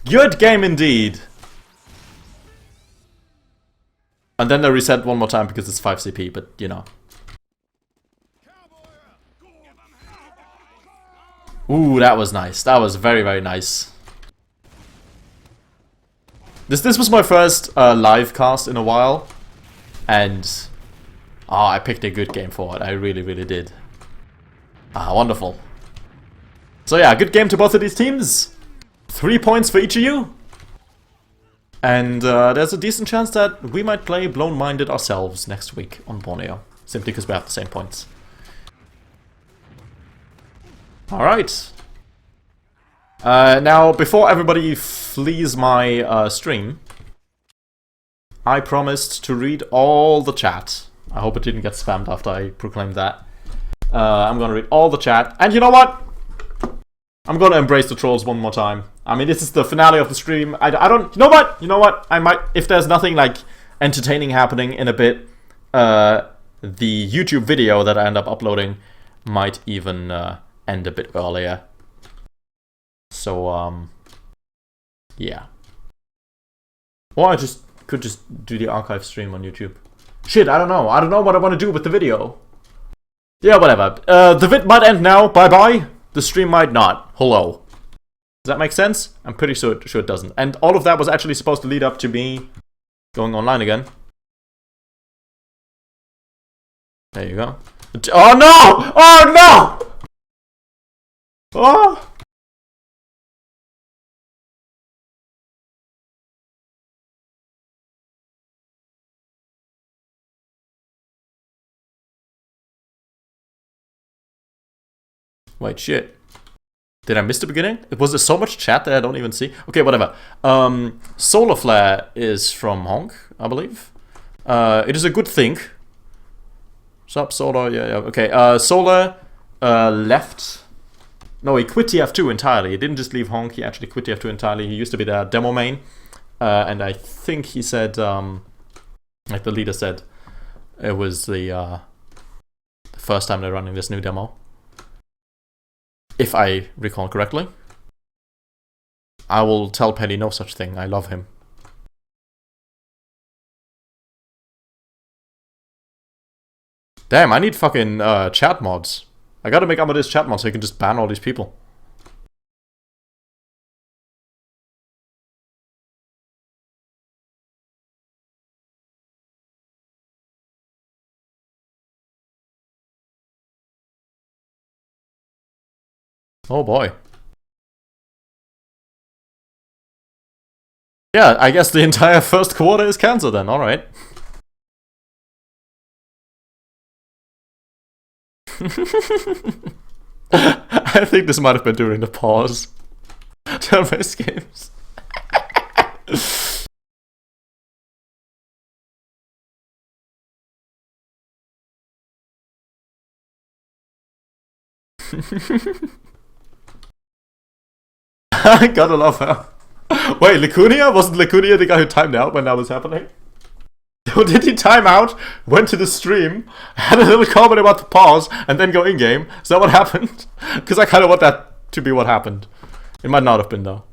Good game indeed. And then they reset one more time because it's 5 CP, but you know. Ooh, that was nice. That was very, very nice. This was my first live cast in a while. And I picked a good game for it. I really, really did. Wonderful. So yeah, good game to both of these teams. 3 points for each of you. And there's a decent chance that we might play Blown Minded ourselves next week on Borneo. Simply because we have the same points. Alright. Now, before everybody flees my stream, I promised to read all the chat. I hope it didn't get spammed after I proclaimed that. I'm gonna read all the chat. And you know what? I'm gonna embrace the trolls one more time. I mean, this is the finale of the stream. I don't... You know what? I might... If there's nothing, like, entertaining happening in a bit, the YouTube video that I end up uploading might even end a bit earlier. So, yeah. Or I could just do the archive stream on YouTube. Shit, I don't know. I don't know what I want to do with the video. Yeah, whatever. The vid might end now. Bye-bye. The stream might not. Hello. Does that make sense? I'm pretty sure it doesn't. And all of that was actually supposed to lead up to me going online again. There you go. Oh no! Oh no! Oh! Wait, shit. Did I miss the beginning? Was there so much chat that I don't even see? Okay, whatever. Solar Flare is from Honk, I believe. It is a good thing. Sup, Solar? Yeah. Okay, Solar left. No, he quit TF2 entirely. He didn't just leave Honk, he actually quit TF2 entirely. He used to be their demo main. And I think he said, like the leader said, it was the first time they're running this new demo. If I recall correctly. I will tell Penny no such thing. I love him. Damn, I need fucking chat mods. I gotta make Amadeus chat mods so he can just ban all these people. Oh boy. Yeah, I guess the entire first quarter is cancelled then, alright. I think this might have been during the pause. Turn-based games. I gotta love her. Wait, Lacunia? Wasn't Lacunia the guy who timed out when that was happening? Did he time out, went to the stream, had a little comment about the pause, and then go in-game? Is that what happened? Because I kind of want that to be what happened. It might not have been, though.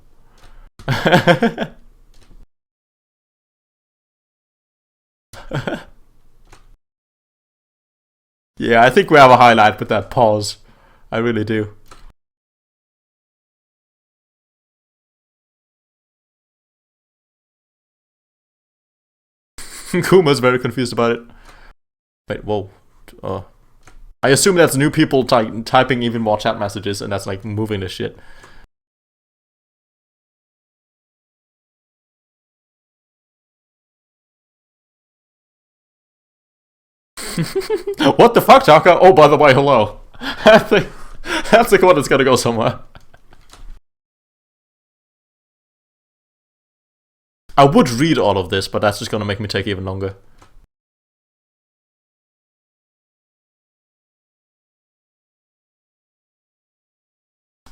Yeah, I think we have a highlight with that pause. I really do. Kuma's very confused about it. Wait, whoa. I assume that's new people typing even more chat messages, and that's like moving the shit. What the fuck, Taka? Oh, by the way, hello. That's the one that's gonna go somewhere. I would read all of this, but that's just gonna make me take even longer.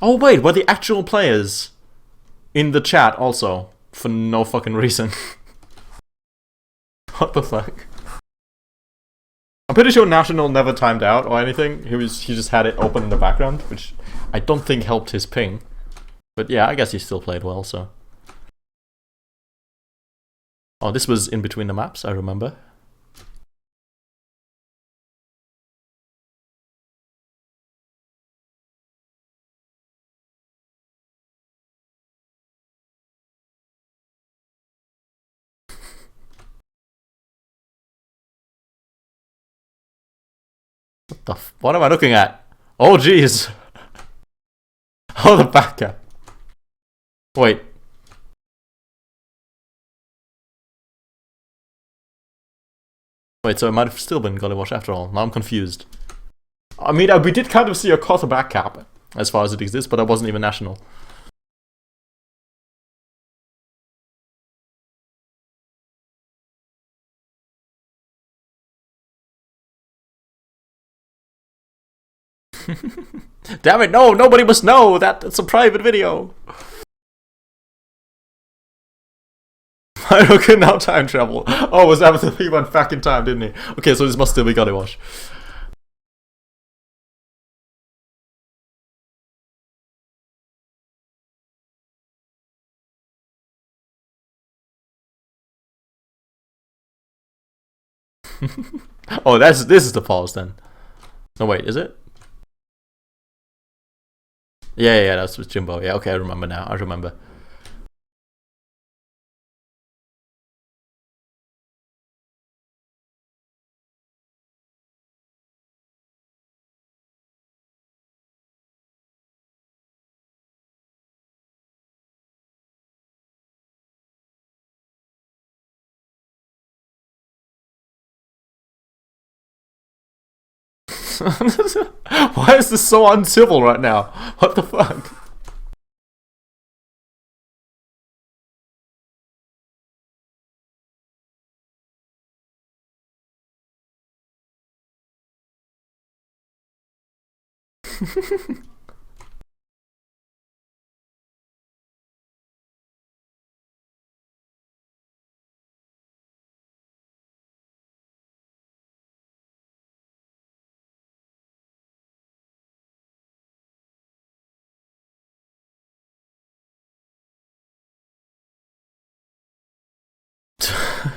Oh wait, were the actual players in the chat also? For no fucking reason. What the fuck? I'm pretty sure National never timed out or anything. He just had it open in the background, which I don't think helped his ping. But yeah, I guess he still played well, so. Oh, this was in between the maps, I remember. What am I looking at? Oh jeez. Oh, the backup. Wait. Wait, so it might have still been Gotta Watch after all. Now I'm confused. I mean, we did kind of see a Koth back cap, as far as it exists, but that wasn't even national. Damn it, no, nobody must know that it's a private video. Myro can now time travel. Oh, was that the he went back in time, didn't he? Okay, so this must still be Gotti Wash. Oh, this is the pause then. No, wait, is it? Yeah, that's with Jimbo. Yeah, okay, I remember now. I remember. Why is this so uncivil right now? What the fuck?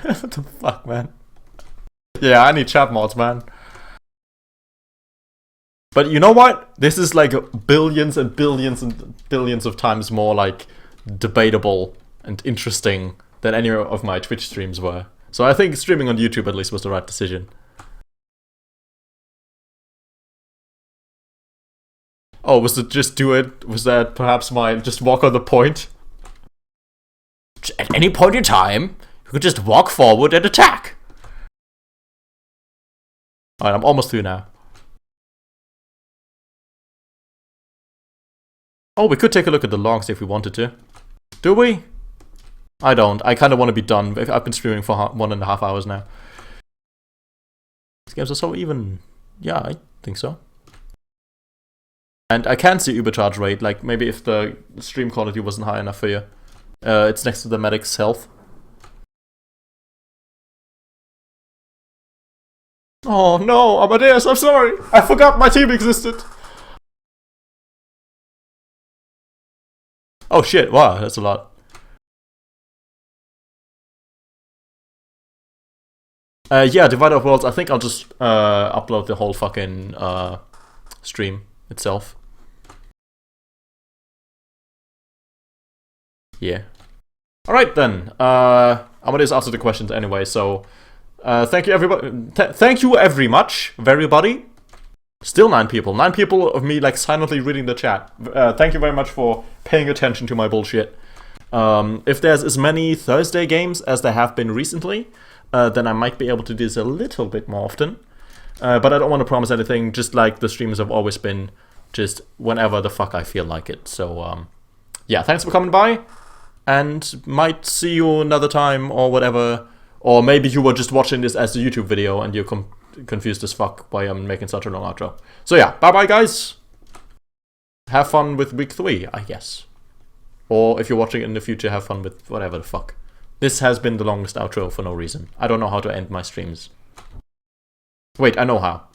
What the fuck, man? Yeah, I need chat mods, man. But you know what? This is like billions and billions and billions of times more like debatable and interesting than any of my Twitch streams were. So I think streaming on YouTube at least was the right decision. Oh, was it just do it? Was that perhaps my just walk on the point? At any point in time, you could just walk forward and attack. Alright, I'm almost through now. Oh, we could take a look at the logs if we wanted to. Do we? I don't. I kind of want to be done. I've been streaming for 1.5 hours now. These games are so even. Yeah, I think so. And I can see Übercharge rate, like maybe if the stream quality wasn't high enough for you. It's next to the medic's health. Oh no, Amadeus, I'm sorry. I forgot my team existed. Oh shit, wow, that's a lot. Yeah, Divider of Worlds, I think I'll just upload the whole fucking stream itself. Yeah. Alright then, Amadeus answered the questions anyway, so thank you everybody. Thank you everybody. Still 9 people. 9 people of me like silently reading the chat. Thank you very much for paying attention to my bullshit. If there's as many Thursday games as there have been recently, then I might be able to do this a little bit more often. But I don't want to promise anything, just like the streams have always been, just whenever the fuck I feel like it. So, yeah, thanks for coming by, and might see you another time or whatever. Or maybe you were just watching this as a YouTube video and you're confused as fuck why I'm making such a long outro. So yeah, bye-bye guys. Have fun with week 3, I guess. Or if you're watching it in the future, have fun with whatever the fuck. This has been the longest outro for no reason. I don't know how to end my streams. Wait, I know how.